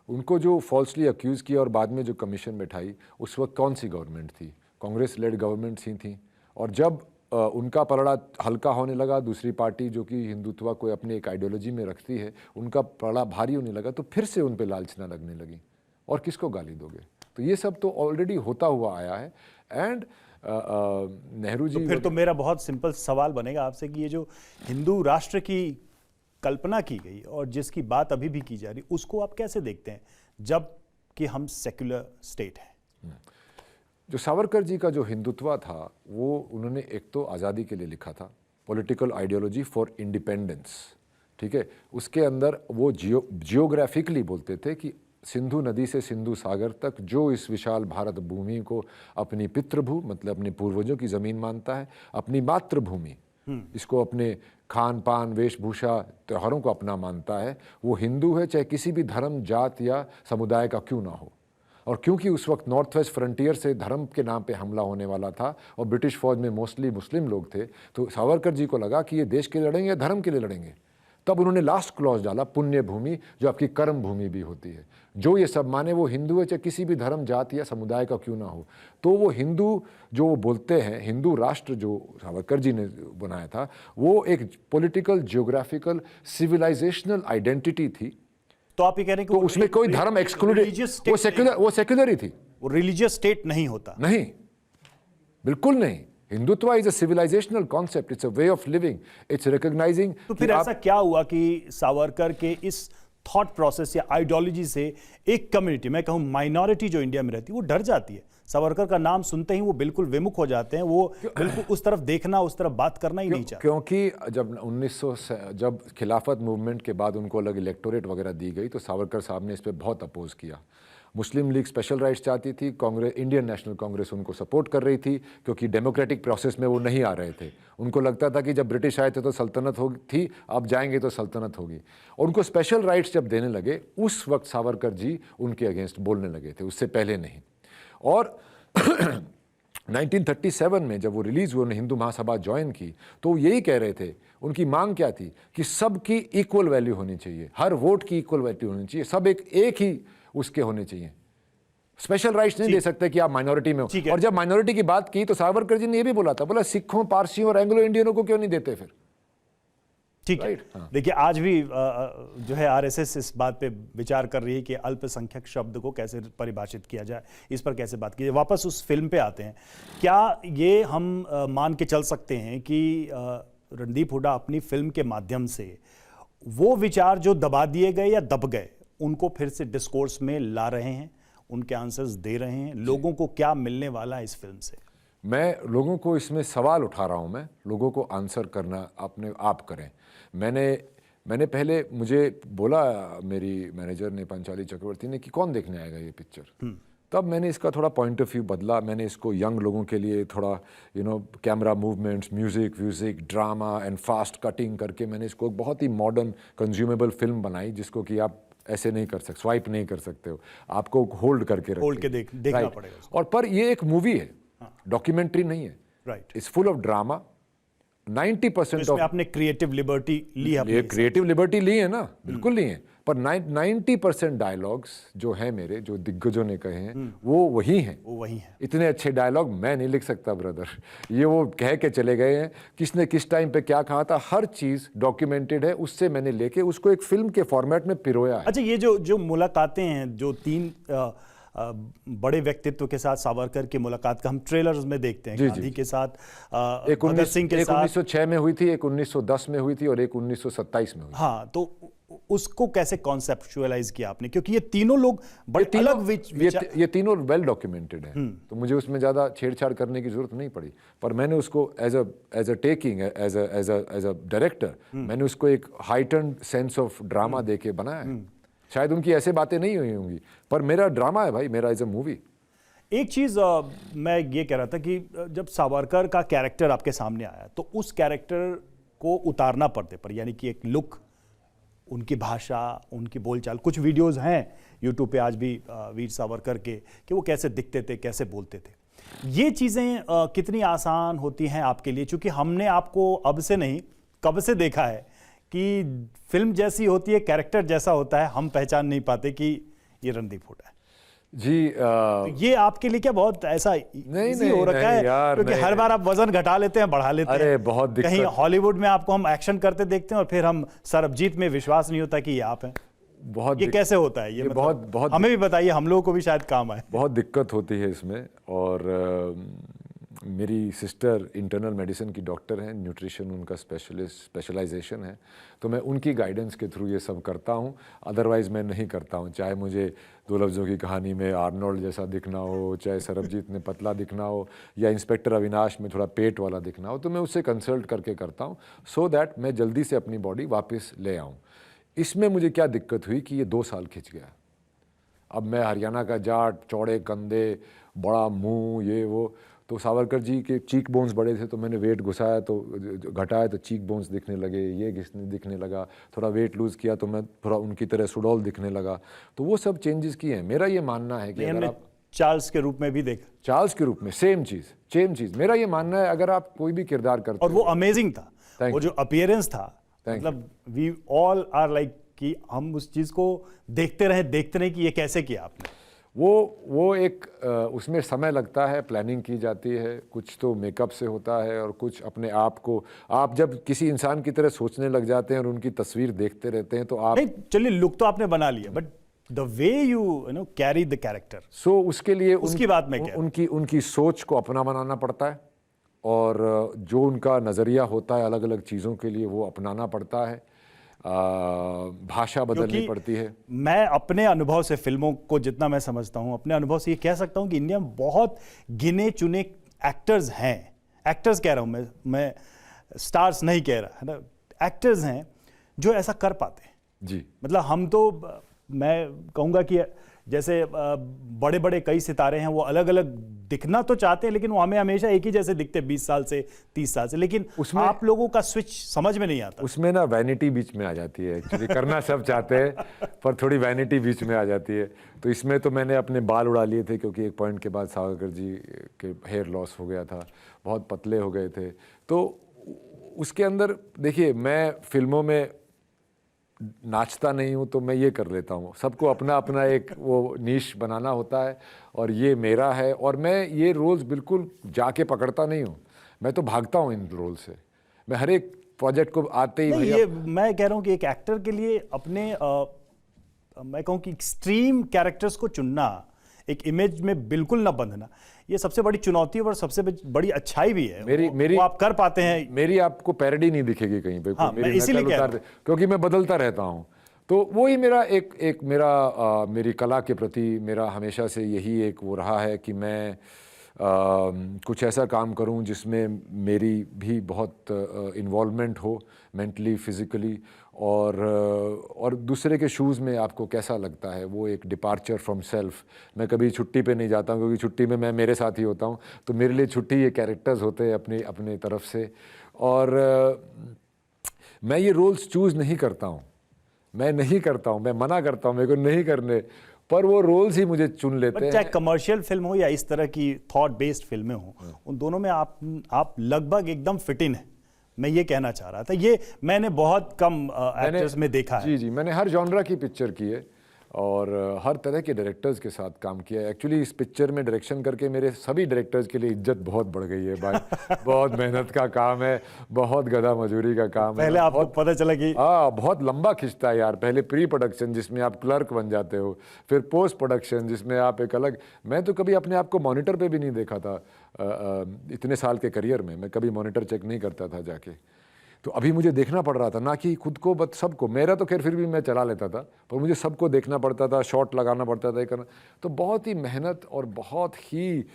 उनको जो फॉल्सली अक्यूज़ किया और बाद में जो कमीशन बैठाई, उस वक्त कौन सी गवर्नमेंट थी? कांग्रेस लेड गवर्नमेंट्स ही थी। और जब उनका पलड़ा हल्का होने लगा, दूसरी पार्टी जो कि हिंदुत्व को अपनी एक आइडियोलॉजी में रखती है, उनका पलड़ा भारी होने लगा, तो फिर से उन पे लालचना लगने लगी। और किसको गाली दोगे? तो ये सब तो ऑलरेडी होता हुआ आया है। एंड नेहरू जी, तो फिर तो मेरा बहुत सिंपल सवाल बनेगा आपसे कि ये जो हिंदू राष्ट्र की कल्पना की गई और जिसकी बात अभी भी की जा रही, उसको आप कैसे देखते हैं जब कि हम सेक्युलर स्टेट हैं? जो सावरकर जी का जो हिंदुत्व था वो उन्होंने एक तो आज़ादी के लिए लिखा था, पॉलिटिकल आइडियोलॉजी फॉर इंडिपेंडेंस, ठीक है। उसके अंदर वो जियोग्राफिकली बोलते थे कि सिंधु नदी से सिंधु सागर तक जो इस विशाल भारत भूमि को अपनी पितृभू, मतलब अपने पूर्वजों की ज़मीन मानता है, अपनी मातृभूमि, इसको अपने खान पान वेशभूषा त्योहारों को अपना मानता है, वो हिंदू है, चाहे किसी भी धर्म जात या समुदाय का क्यों ना हो। और क्योंकि उस वक्त नॉर्थ वेस्ट फ्रंटियर से धर्म के नाम पे हमला होने वाला था और ब्रिटिश फौज में मोस्टली मुस्लिम लोग थे, तो सावरकर जी को लगा कि ये देश के लिए लड़ेंगे या धर्म के लिए लड़ेंगे। तब उन्होंने लास्ट क्लॉज डाला, पुण्य भूमि, जो आपकी कर्म भूमि भी होती है। जो ये सब माने वो हिंदू है, चाहे किसी भी धर्म जात या समुदाय का क्यों ना हो। तो वो हिंदू जो वो बोलते हैं, हिंदू राष्ट्र जो सावरकर जी ने बनाया था, वो एक पॉलिटिकल, जियोग्राफिकल, सिविलाइजेशनल आइडेंटिटी थी। तो आप ये कह रहे हैं कि तो उसमें कोई धर्म एक्सक्लूडेड, वो सेक्युलर ही थी। वो रिलीजियस स्टेट नहीं होता? नहीं, बिल्कुल नहीं। Hindutva is a civilisational concept, it's a way of living, it's recognising. तो फिर ऐसा क्या हुआ कि सावरकर के इस थॉट प्रोसेस या आइडियोलॉजी से एक कम्युनिटी, मैं कहूं माइनॉरिटी जो इंडिया में रहती है, वो डर जाती है? सावरकर का नाम सुनते ही वो बिल्कुल विमुख हो जाते हैं, वो बिल्कुल उस तरफ देखना, उस तरफ बात करना ही नहीं चाहते। क्योंकि जब 1900 जब खिलाफत मूवमेंट के बाद उनको अलग इलेक्टोरेट वगैरह दी गई, तो सावरकर साहब ने इस पर बहुत अपोज किया। मुस्लिम लीग स्पेशल राइट्स चाहती थी, कांग्रेस, इंडियन नेशनल कांग्रेस उनको सपोर्ट कर रही थी, क्योंकि डेमोक्रेटिक प्रोसेस में वो नहीं आ रहे थे। उनको लगता था कि जब ब्रिटिश आए थे तो सल्तनत होगी थी, अब जाएंगे तो सल्तनत होगी। और उनको स्पेशल राइट्स जब देने लगे, उस वक्त सावरकर जी उनके अगेंस्ट बोलने लगे थे, उससे पहले नहीं। और 1937 में जब वो रिलीज हुए, उन्होंने हिंदू महासभा ज्वाइन की, तो यही कह रहे थे, उनकी मांग क्या थी कि सबकी इक्वल वैल्यू होनी चाहिए, हर वोट की इक्वल वैल्यू होनी चाहिए, सब एक ही उसके होने चाहिए। स्पेशल राइट्स नहीं दे सकते कि आप माइनॉरिटी में हो। और जब माइनॉरिटी की बात की तो सावरकर जी ने ये भी बोला था, बोला सिखों, पारसियों और एंग्लो इंडियनों को क्यों नहीं देते फिर? ठीक है। हाँ। देखिए आज भी जो है आरएसएस इस बात पे विचार कर रही है कि अल्पसंख्यक शब्द को कैसे परिभाषित किया जाए, इस पर कैसे बात की जाए। वापस उस फिल्म पे आते हैं, क्या ये हम मान के चल सकते हैं कि रणदीप हुड्डा अपनी फिल्म के माध्यम से वो विचार जो दबा दिए गए या दब गए उनको फिर से डिस्कोर्स में ला रहे हैं, उनके आंसर्स दे रहे हैं? लोगों को क्या मिलने वाला है इस फिल्म से? मैं लोगों को इसमें सवाल उठा रहा हूं, मैं लोगों को आंसर करना अपने आप करें। मैंने पहले मुझे बोला मेरी मैनेजर ने, पंचाली चक्रवर्ती ने, कि कौन देखने आएगा ये पिक्चर। तब मैंने इसका थोड़ा पॉइंट ऑफ व्यू बदला। मैंने इसको यंग लोगों के लिए थोड़ा camera movements, music, drama and fast cutting करके मैंने इसको एक बहुत ही मॉडर्न कंज्यूमेबल फिल्म बनाई, जिसको कि आप ऐसे नहीं कर सकते, स्वाइप नहीं कर सकते हो, आपको होल्ड करके देखना पड़ेगा। और पर ये एक मूवी है, डॉक्यूमेंट्री नहीं है। Right. It's full of drama. 90% of आपने क्रिएटिव लिबर्टी ली है? ये क्रिएटिव लिबर्टी ली है ना, बिल्कुल ली है। पर 90% डायलॉग्स जो हैं मेरे, जो दिग्गजों ने कहे हैं, वो वही हैं। इतने अच्छे डायलॉग मैं नहीं लिख सकता ब्रदर। ये वो कह के चले गए हैं, किसने किस टाइम पे क्या कहा था, हर चीज डॉक्यूमेंटेड है। उससे मैंने लेके उसको एक फिल्म के फॉर्मेट में पिरोया है। अच्छा, ये जो मुलाकातें हैं, जो 3 बड़े व्यक्तित्व के साथ सावरकर की मुलाकात का हम ट्रेलर्स में देखते हैं, गांधी के साथ, भगत सिंह के साथ, 1906 में हुई थी, एक 1910 में हुई थी और एक 1927 में हुई। हाँ, तो उसको कैसे कॉन्सेप्चुअलाइज किया आपने? क्योंकि ये तीनों लोग बड़े अलग ये तीनों वेल डॉक्यूमेंटेड हैं, तो मुझे उसमें ज़्यादा छेड़छाड़ करने की जरूरत नहीं पड़ी। पर मैंने उसको as a taking, as a director, मैंने उसको एक हाइटन्ड सेंस ऑफ ड्रामा दे के बनाया है। शायद उनकी ऐसे बातें नहीं हुई होंगी, पर मेरा ड्रामा है भाई, मेरा एज अ मूवी। एक चीज़ मैं ये कह रहा था कि जब सावरकर का कैरेक्टर आपके सामने आया तो उस कैरेक्टर को उतारना पर्दे पर, यानी कि एक लुक, उनकी भाषा, उनकी बोलचाल, कुछ वीडियोस हैं यूट्यूब पे आज भी वीर सावरकर के, कि वो कैसे दिखते थे, कैसे बोलते थे। ये चीज़ें कितनी आसान होती हैं आपके लिए? चूँकि हमने आपको अब से नहीं, कब से देखा है कि फिल्म जैसी होती है, कैरेक्टर जैसा होता है, हम पहचान नहीं पाते कि ये रणदीप हुड्डा है जी। तो ये आपके लिए क्या बहुत ऐसा नहीं हो रखा है? क्योंकि हर बार आप वजन घटा लेते हैं, बढ़ा लेते हैं। बहुत दिक्कत। कहीं हॉलीवुड में आपको हम एक्शन करते देखते हैं और फिर हम सरबजीत में विश्वास नहीं होता कि ये आप हैं। ये कैसे होता है? ये मतलब बहुत हमें भी बताइए, हम लोगों को भी शायद काम आए। बहुत दिक्कत होती है इसमें। और मेरी सिस्टर इंटरनल मेडिसिन की डॉक्टर हैं, न्यूट्रिशन उनका स्पेशलाइजेशन है, तो मैं उनकी गाइडेंस के थ्रू ये सब करता हूँ। अदरवाइज़ मैं नहीं करता हूँ। चाहे मुझे 2 लफ्ज़ों की कहानी में आर्नोल्ड जैसा दिखना हो, चाहे सरबजीत में पतला दिखना हो, या इंस्पेक्टर अविनाश में थोड़ा पेट वाला दिखना हो, तो मैं उससे कंसल्ट करके करता हूँ, सो दैट मैं जल्दी से अपनी बॉडी वापस ले आऊँ। इसमें मुझे क्या दिक्कत हुई कि ये 2 साल खिंच गया। अब मैं हरियाणा का जाट, चौड़े कंधे, बड़ा मुँह, ये वो, तो सावरकर जी के चीक बोन्स बड़े थे, तो मैंने वेट घुसाया तो घटाया तो चीक बोन्स दिखने लगे, ये दिखने लगा। थोड़ा वेट लूज़ किया तो मैं थोड़ा उनकी तरह सुडौल दिखने लगा। तो वो सब चेंजेस किए हैं। मेरा ये मानना है कि अगर आप चार्ल्स के रूप में भी देखा, चार्ल्स के रूप में सेम चीज़ मेरा ये मानना है, अगर आप कोई भी किरदार करते और वो अमेजिंग था, वो जो अपीयरेंस था, मतलब वी ऑल आर लाइक कि हम उस चीज़ को देखते रहे कि ये कैसे किया आपने। वो एक उसमें समय लगता है, प्लानिंग की जाती है, कुछ तो मेकअप से होता है और कुछ अपने आप को, आप जब किसी इंसान की तरह सोचने लग जाते हैं और उनकी तस्वीर देखते रहते हैं तो आप, नहीं चलिए लुक तो आपने बना लिया, but the way you know carry the character, so उसके लिए उसकी बात में क्या, उनकी सोच को अपना बनाना पड़ता है, और जो उनका नज़रिया होता है अलग अलग चीज़ों के लिए वो अपनाना पड़ता है, भाषा बदलनी पड़ती है। मैं अपने अनुभव से, फिल्मों को जितना मैं समझता हूं, अपने अनुभव से ये कह सकता हूं कि इंडिया में बहुत गिने चुने एक्टर्स हैं, एक्टर्स कह रहा हूं मैं स्टार्स नहीं कह रहा है ना, एक्टर्स हैं जो ऐसा कर पाते हैं जी। मतलब हम तो, मैं कहूँगा कि जैसे बड़े बड़े कई सितारे हैं, वो अलग अलग दिखना तो चाहते हैं, लेकिन वो हमें हमेशा एक ही जैसे दिखते 20 साल से 30 साल से, लेकिन उसमें आप लोगों का स्विच समझ में नहीं आता। उसमें ना वैनिटी बीच में आ जाती है, एक्चुअली करना सब चाहते हैं पर थोड़ी वैनिटी बीच में आ जाती है। तो इसमें तो मैंने अपने बाल उड़ा लिए थे, क्योंकि एक पॉइंट के बाद सावरकर जी के हेयर लॉस हो गया था, बहुत पतले हो गए थे। तो उसके अंदर देखिए, मैं फिल्मों में नाचता नहीं हूँ तो मैं ये कर लेता हूँ, सबको अपना अपना एक वो नीश बनाना होता है, और ये मेरा है। और मैं ये रोल्स बिल्कुल जाके पकड़ता नहीं हूँ, मैं तो भागता हूँ इन रोल से। मैं हर एक प्रोजेक्ट को आते ही नहीं, भैया ये मैं कह रहा हूँ कि एक एक्टर के लिए अपने मैं कहूँ कि एक्सट्रीम कैरेक्टर्स को चुनना, एक इमेज में बिल्कुल ना बंधना, ये सबसे बड़ी चुनौती और सबसे बड़ी अच्छाई भी है। वो आप कर पाते हैं। मेरी आपको पैरोडी नहीं दिखेगी कहीं पे, हाँ, मेरी मैं इसीलिए नकल कह रहा उतारते, क्योंकि मैं बदलता रहता हूँ। तो वही मेरा एक मेरी कला के प्रति मेरा हमेशा से यही एक वो रहा है कि मैं कुछ ऐसा काम करूं जिसमें मेरी भी बहुत इन्वॉल्वमेंट हो, मेंटली, फिजिकली, और दूसरे के शूज़ में आपको कैसा लगता है, वो एक डिपार्चर फ्रॉम सेल्फ। मैं कभी छुट्टी पे नहीं जाता हूं, क्योंकि छुट्टी में मैं मेरे साथ ही होता हूं, तो मेरे लिए छुट्टी ये कैरेक्टर्स होते हैं अपनी अपने तरफ से। और मैं ये रोल्स चूज़ नहीं करता हूँ, मैं मना करता हूँ मेरे को नहीं करने, पर वो रोल्स ही मुझे चुन लेते हैं। चाहे कमर्शियल फिल्म हो या इस तरह की थॉट बेस्ड फिल्में हो, उन दोनों में आप लगभग एकदम फिट इन है, मैं ये कहना चाह रहा था। ये मैंने बहुत कम एक्टर्स में देखा है। जी, मैंने हर जॉनरा की पिक्चर की है और हर तरह के डायरेक्टर्स के साथ काम किया है। एक्चुअली इस पिक्चर में डायरेक्शन करके मेरे सभी डायरेक्टर्स के लिए इज्जत बहुत बढ़ गई है भाई। बहुत मेहनत का काम है, बहुत गधा मजूरी का काम है। पहले आपको पता चला कि बहुत लंबा खिंचता है यार। पहले प्री प्रोडक्शन जिसमें आप क्लर्क बन जाते हो, फिर पोस्ट प्रोडक्शन जिसमें आप एक अलग, मैं तो कभी अपने आप को मॉनिटर पे भी नहीं देखा था। इतने साल के करियर में मैं कभी मॉनिटर चेक नहीं करता था जाके, तो अभी मुझे देखना पड़ रहा था, ना कि खुद को बट सबको। मेरा तो खैर फिर भी मैं चला लेता था, पर मुझे सबको देखना पड़ता था, शॉट लगाना पड़ता था, करना। तो बहुत ही मेहनत और बहुत ही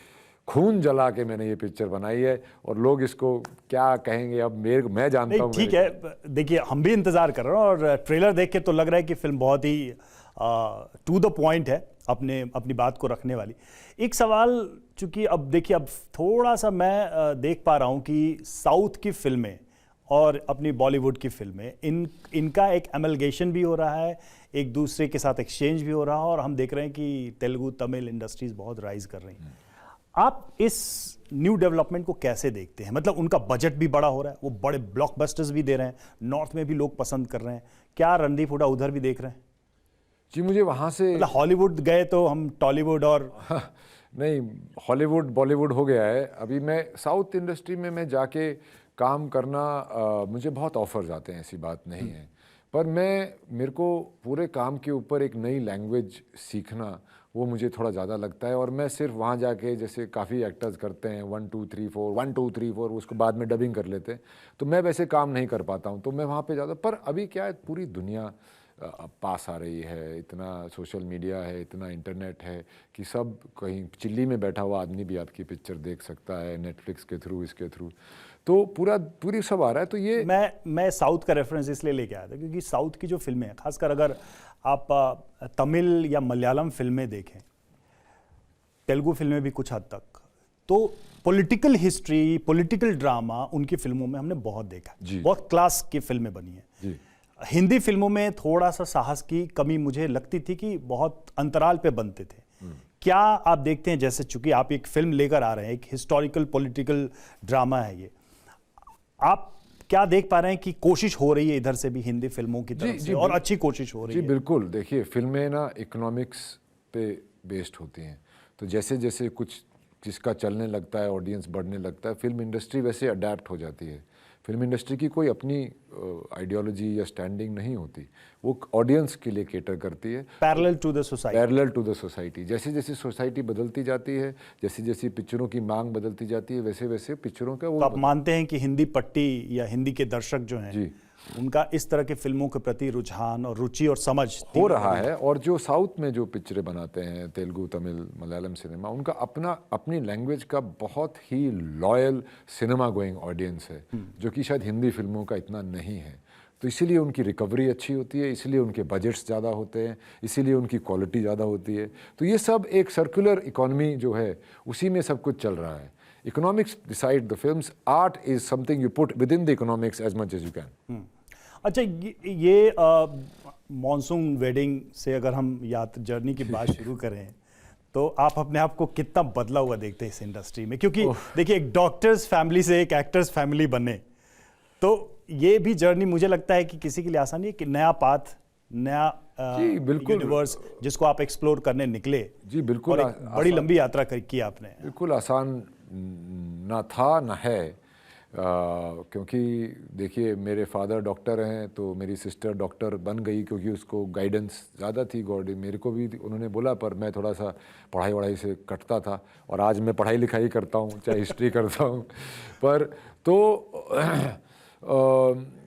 खून जला के मैंने ये पिक्चर बनाई है, और लोग इसको क्या कहेंगे अब मैं जानता हूँ। ठीक है, देखिए हम भी इंतजार कर रहे हैं, और ट्रेलर देख के तो लग रहा है कि फिल्म बहुत ही टू द पॉइंट है, अपनी बात को रखने वाली। एक सवाल, चूंकि अब देखिए, अब थोड़ा सा मैं देख पा रहा हूँ कि साउथ की फिल्में और अपनी बॉलीवुड की फिल्में, इनका एक एमलगेशन भी हो रहा है, एक दूसरे के साथ एक्सचेंज भी हो रहा है, और हम देख रहे हैं कि तेलुगु तमिल इंडस्ट्रीज बहुत राइज कर रही हैं। आप इस न्यू डेवलपमेंट को कैसे देखते हैं? मतलब उनका बजट भी बड़ा हो रहा है, वो बड़े ब्लॉकबस्टर्स भी दे रहे हैं, नॉर्थ में भी लोग पसंद कर रहे हैं। क्या रणदीप हुड्डा उधर भी देख रहे हैं? जी, मुझे वहाँ से, मतलब हॉलीवुड गए तो हम टॉलीवुड और नहीं, हॉलीवुड बॉलीवुड हो गया है। अभी मैं साउथ इंडस्ट्री में मैं जाके काम करना, मुझे बहुत ऑफर्स आते हैं, ऐसी बात नहीं है, पर मेरे को पूरे काम के ऊपर एक नई लैंग्वेज सीखना, वो मुझे थोड़ा ज़्यादा लगता है। और मैं सिर्फ वहाँ जाके, जैसे काफ़ी एक्टर्स करते हैं 1 2 3 4 1 2 3 4, उसको बाद में डबिंग कर लेते हैं, तो मैं वैसे काम नहीं कर पाता हूँ, तो मैं वहाँ पे ज़्यादा। पर अभी क्या है, पूरी दुनिया पास आ रही है, इतना सोशल मीडिया है, इतना इंटरनेट है कि सब, कहीं चिल्ली में बैठा हुआ आदमी भी आपकी पिक्चर देख सकता है, नेटफ्लिक्स के थ्रू, इसके थ्रू, तो पूरी सब आ रहा है। तो ये मैं साउथ का रेफरेंस इसलिए लेके आया था क्योंकि साउथ की जो फिल्में हैं, खासकर अगर आप तमिल या मलयालम फिल्में देखें, तेलुगु फिल्में भी कुछ हद तक, तो पॉलिटिकल हिस्ट्री, पॉलिटिकल ड्रामा उनकी फिल्मों में हमने बहुत देखा, बहुत क्लास की फिल्में बनी हैं। हिंदी फिल्मों में थोड़ा सा साहस की कमी मुझे लगती थी कि बहुत अंतराल पे बनते थे। क्या आप देखते हैं, जैसे चूंकि आप एक फिल्म लेकर आ रहे हैं, एक हिस्टोरिकल पॉलिटिकल ड्रामा है ये, आप क्या देख पा रहे हैं कि कोशिश हो रही है इधर से भी हिंदी फिल्मों की तरफ से, और अच्छी कोशिश हो रही है? जी बिल्कुल। देखिए, फिल्में ना इकोनॉमिक्स पे बेस्ड होती हैं, तो जैसे जैसे कुछ जिसका चलने लगता है, ऑडियंस बढ़ने लगता है, फिल्म इंडस्ट्री वैसे अडेप्ट हो जाती है। फिल्म इंडस्ट्री की कोई अपनी आइडियोलॉजी या स्टैंडिंग नहीं होती, वो ऑडियंस के लिए केटर करती है, parallel to the society. Parallel to the society. जैसे जैसे सोसाइटी बदलती जाती है, जैसे जैसे पिक्चरों की मांग बदलती जाती है, वैसे वैसे पिक्चरों का वो। तो आप मानते हैं कि हिंदी पट्टी या हिंदी के दर्शक जो हैं, जी, उनका इस तरह के फिल्मों के प्रति रुझान और रुचि और समझ हो रहा है? और जो साउथ में जो पिक्चरें बनाते हैं, तेलुगु, तमिल, मलयालम सिनेमा, उनका अपनी लैंग्वेज का बहुत ही लॉयल सिनेमा गोइंग ऑडियंस है, जो कि शायद हिंदी फिल्मों का इतना नहीं है। तो इसीलिए उनकी रिकवरी अच्छी होती है, इसीलिए उनके बजट्स ज़्यादा होते हैं, इसीलिए उनकी क्वालिटी ज़्यादा होती है। तो ये सब एक सर्कुलर इकोनॉमी जो है, उसी में सब कुछ चल रहा है। Economics decide the films. Art is something you put within the economics as much as you can. अच्छा, ये मॉनसून वेडिंग से अगर हम जर्नी की बात शुरू करें, तो आप अपने आप को कितना बदला हुआ देखते हैं इस इंडस्ट्री में? क्योंकि देखिए, एक डॉक्टर्स फैमिली से एक एक्टर्स फैमिली बने, तो ये भी जर्नी मुझे लगता है कि किसी के लिए आसान नहीं है, कि नया पाथ, नया यूनिवर्स जिसको आप एक्सप्लोर करने निकले। जी बिल्कुल, बड़ी लंबी यात्रा की आपने। बिल्कुल आसान ना था ना है, क्योंकि देखिए मेरे फादर डॉक्टर हैं तो मेरी सिस्टर डॉक्टर बन गई क्योंकि उसको गाइडेंस ज़्यादा थी गॉड, मेरे को भी उन्होंने बोला, पर मैं थोड़ा सा पढ़ाई वढ़ाई से कटता था और आज मैं पढ़ाई लिखाई करता हूँ, चाहे हिस्ट्री करता हूँ। पर तो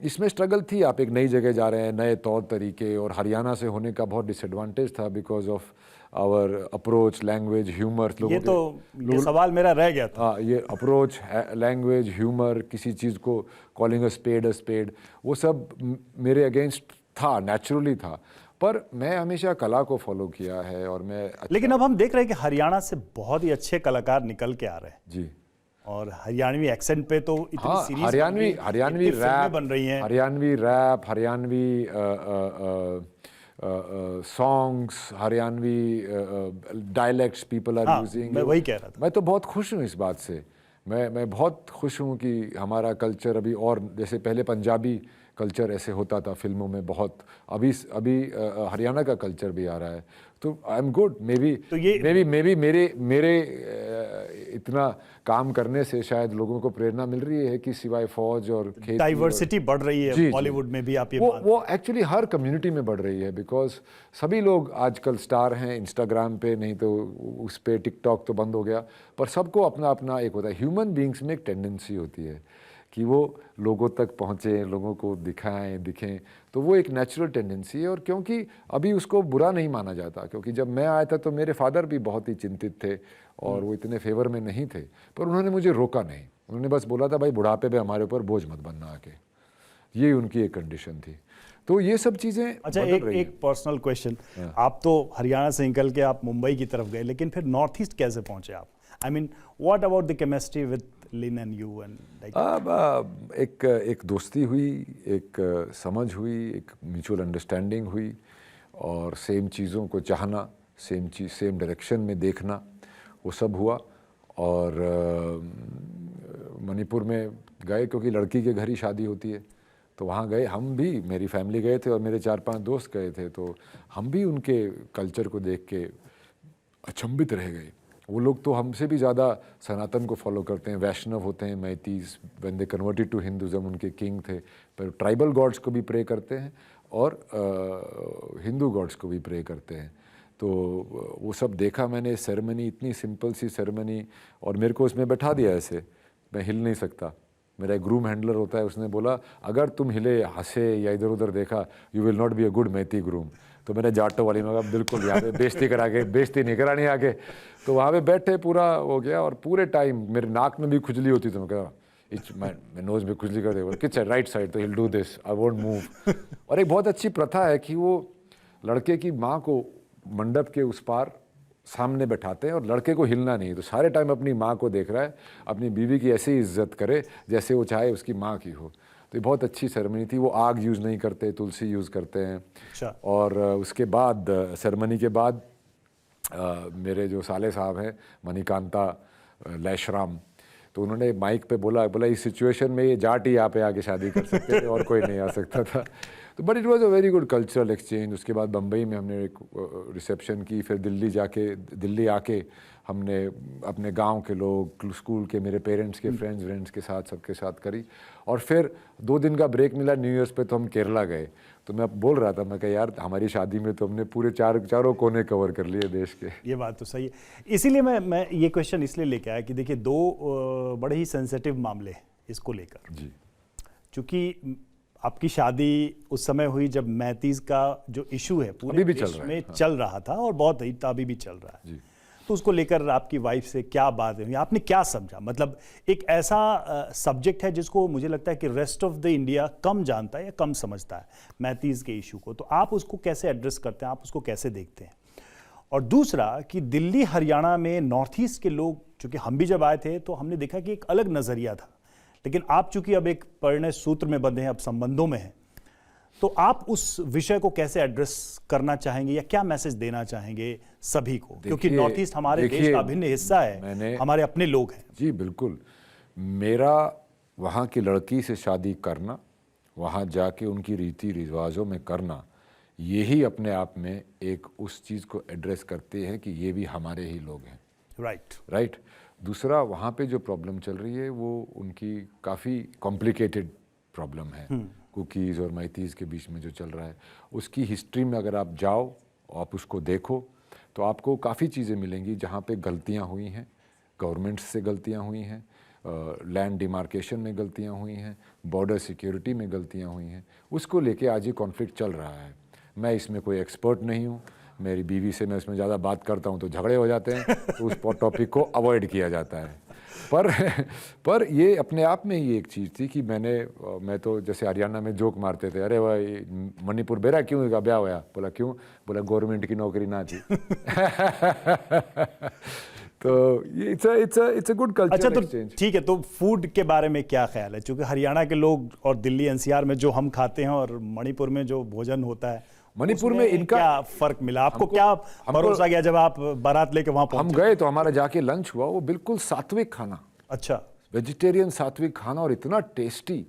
इसमें स्ट्रगल थी, आप एक नई जगह जा रहे हैं, नए तौर तरीके, और हरियाणा से होने का बहुत डिसएडवांटेज था because of our approach, language, humour. ये सवाल मेरा रह गया था। हाँ, ये अप्रोच, लैंग्वेज, ह्यूमर, किसी चीज़ को कॉलिंग अ स्पेड, वो सब मेरे अगेंस्ट था, नेचुरली था। पर मैं हमेशा कला को फॉलो किया है और मैं लेकिन अब हम देख रहे हैं कि हरियाणा से बहुत ही अच्छे कलाकार निकल के आ रहे हैं जी, और हरियाणवी एक्सेंट पे तो इतनी हाँ, सीरीज हरियाणवी रैप बन रही हैं, Haryanvi songs, Haryanvi dialects people are using. मैं वही कह रहा था। मैं तो बहुत खुश हूँ इस बात से, मैं बहुत खुश हूँ कि हमारा कल्चर अभी, और जैसे पहले पंजाबी कल्चर ऐसे होता था फिल्मों में बहुत, अभी हरियाणा का कल्चर भी आ रहा है, तो I am good. May be मेरे इतना काम करने से शायद लोगों को प्रेरणा मिल रही है कि सिवाय फौज और खेती, डाइवर्सिटी बढ़ रही है बॉलीवुड में भी, आप ये वो एक्चुअली हर कम्युनिटी में बढ़ रही है बिकॉज सभी लोग आजकल स्टार हैं इंस्टाग्राम पे, नहीं तो उस पे टिकटॉक तो बंद हो गया, पर सबको अपना अपना एक होता है। ह्यूमन बीइंग्स में एक टेंडेंसी होती है कि वो लोगों तक पहुँचे, लोगों को दिखें, तो वो एक नेचुरल टेंडेंसी है। और क्योंकि अभी उसको बुरा नहीं माना जाता, क्योंकि जब मैं आया था तो मेरे फादर भी बहुत ही चिंतित थे और वो इतने फेवर में नहीं थे, पर उन्होंने मुझे रोका नहीं, उन्होंने बस बोला था भाई बुढ़ापे में हमारे ऊपर बोझ मत बनना आके, ये उनकी एक कंडीशन थी। तो ये सब चीज़ें अच्छा, एक पर्सनल क्वेश्चन, आप तो हरियाणा से निकल के आप मुंबई की तरफ गए, लेकिन फिर नॉर्थ ईस्ट कैसे पहुंचे आप? I mean what about the chemistry with Lin and you and like? एक दोस्ती हुई, एक समझ हुई, एक म्यूचुअल अंडरस्टैंडिंग हुई, और सेम चीज़ों को चाहना, सेम डायरेक्शन में देखना, वो सब हुआ। और मणिपुर में गए क्योंकि लड़की के घर ही शादी होती है, तो वहाँ गए, हम भी, मेरी फैमिली गए थे और मेरे 4-5 दोस्त गए थे, तो हम भी उनके कल्चर को देख के अचंभित रह गए। वो लोग तो हमसे भी ज़्यादा सनातन को फॉलो करते हैं, वैष्णव होते हैं, Meiteis, when they converted to Hinduism, उनके किंग थे, पर ट्राइबल गॉड्स को भी प्रे करते हैं और हिंदू गॉड्स को भी प्रे करते हैं। तो वो सब देखा मैंने, सेरेमनी, इतनी सिंपल सी सेरेमनी, और मेरे को उसमें बैठा दिया ऐसे, मैं हिल नहीं सकता। मेरा एक ग्रूम हैंडलर होता है, उसने बोला अगर तुम हिले, हंसे या इधर उधर देखा, you will not be a good Meitei groom. तो मैंने जाटो वाली में कहा बिल्कुल, यहाँ पे बेइज्जती नहीं करानी आगे। तो वहाँ पे बैठे, पूरा हो गया, और पूरे टाइम मेरे नाक में भी खुजली होती, तो मैं कहा मैं नोज में खुजली कर दे, किस साइड, राइट साइड, तो he'll do this, I won't move. और एक बहुत अच्छी प्रथा है कि वो लड़के की माँ को मंडप के उस पार सामने बैठाते हैं और लड़के को हिलना नहीं, तो सारे टाइम अपनी माँ को देख रहा है, अपनी बीवी की ऐसी इज्जत करे जैसे वो चाहे उसकी माँ की हो। तो ये बहुत अच्छी सेरेमनी थी। वो आग यूज़ नहीं करते, तुलसी यूज़ करते हैं। अच्छा। और उसके बाद, सेरेमनी के बाद, मेरे जो साले साहब हैं मणिकांता लैशराम, तो उन्होंने माइक पे बोला इस सिचुएशन में ये जाट ही यहाँ पे आके शादी कर सकते थे और कोई नहीं आ सकता था। तो but it was a very good cultural exchange. उसके बाद बम्बई में हमने एक रिसेप्शन की, फिर दिल्ली आके हमने अपने गांव के लोग, स्कूल के, मेरे पेरेंट्स के फ्रेंड्स के साथ, सबके साथ करी। और फिर 2 दिन का ब्रेक मिला न्यू ईयर्स पे, तो हम केरला गए। तो मैं बोल रहा था, मैं कहा यार हमारी शादी में तो हमने पूरे चारों कोने कवर कर लिए देश के। ये बात तो सही है। इसीलिए मैं ये क्वेश्चन इसलिए लेके आया कि देखिए 2 बड़े ही सेंसिटिव मामले इसको लेकर जी। चूँकि आपकी शादी उस समय हुई जब मैतीज का जो इशू है पूरे देश में चल रहा था और बहुत ही अभी भी चल रहा है, तो उसको लेकर आपकी वाइफ से क्या बात हुई, आपने क्या समझा? मतलब एक ऐसा सब्जेक्ट है जिसको मुझे लगता है कि रेस्ट ऑफ द इंडिया कम जानता है या कम समझता है, मैतीज के इशू को, तो आप उसको कैसे एड्रेस करते हैं, आप उसको कैसे देखते हैं? और दूसरा कि दिल्ली हरियाणा में नॉर्थ ईस्ट के लोग, चूँकि हम भी जब आए थे तो हमने देखा कि एक अलग नज़रिया था, लेकिन आप चूंकि अब एक परिणय सूत्र में बंधे हैं, अब संबंधों में हैं, तो आप उस विषय को कैसे एड्रेस करना चाहेंगे या क्या मैसेज देना चाहेंगे सभी को? क्योंकि नॉर्थ ईस्ट हमारे देश का अभिन्न हिस्सा है, हमारे अपने लोग हैं। जी बिल्कुल। मेरा वहाँ की लड़की से शादी करना, वहाँ जाके उनकी रीति रिवाजों में करना, यही अपने आप में एक उस चीज़ को एड्रेस करते हैं कि ये भी हमारे ही लोग हैं। राइट। दूसरा, वहाँ पे जो प्रॉब्लम चल रही है वो उनकी काफ़ी कॉम्प्लिकेटेड प्रॉब्लम है। कुकीज़ और मैतीज़ के बीच में जो चल रहा है, उसकी हिस्ट्री में अगर आप जाओ, आप उसको देखो, तो आपको काफ़ी चीज़ें मिलेंगी जहाँ पे गलतियाँ हुई हैं, गवर्नमेंट से गलतियाँ हुई हैं, लैंड डिमार्केशन में गलतियाँ हुई हैं, बॉर्डर सिक्योरिटी में गलतियाँ हुई हैं। उसको लेके आज ये कॉन्फ्लिक्ट चल रहा है। मैं इसमें कोई एक्सपर्ट नहीं हूँ, मेरी बीवी से मैं इसमें ज़्यादा बात करता हूँ तो झगड़े हो जाते हैं, तो उस टॉपिक को अवॉइड किया जाता है। पर ये अपने आप में ही एक चीज़ थी कि मैं तो जैसे हरियाणा में जोक मारते थे, अरे भाई मणिपुर बेरा क्यों का ब्याह होया, बोला क्यों, बोला गवर्नमेंट की नौकरी ना थी। तो ये इट्स अ गुड कल्चर। अच्छा, तो ठीक है, तो फूड के बारे में क्या ख्याल है? क्योंकि हरियाणा के लोग और दिल्ली एनसीआर में जो हम खाते हैं और मणिपुर में जो भोजन होता है, मणिपुर में इनका क्या फर्क मिला आपको? क्या भरोसा गया जब आप बारात लेके वहां हम पहुंचे? गए तो हमारा जाके लंच हुआ, वो बिल्कुल सात्विक खाना, अच्छा, वेजिटेरियन सात्विक खाना, और इतना टेस्टी,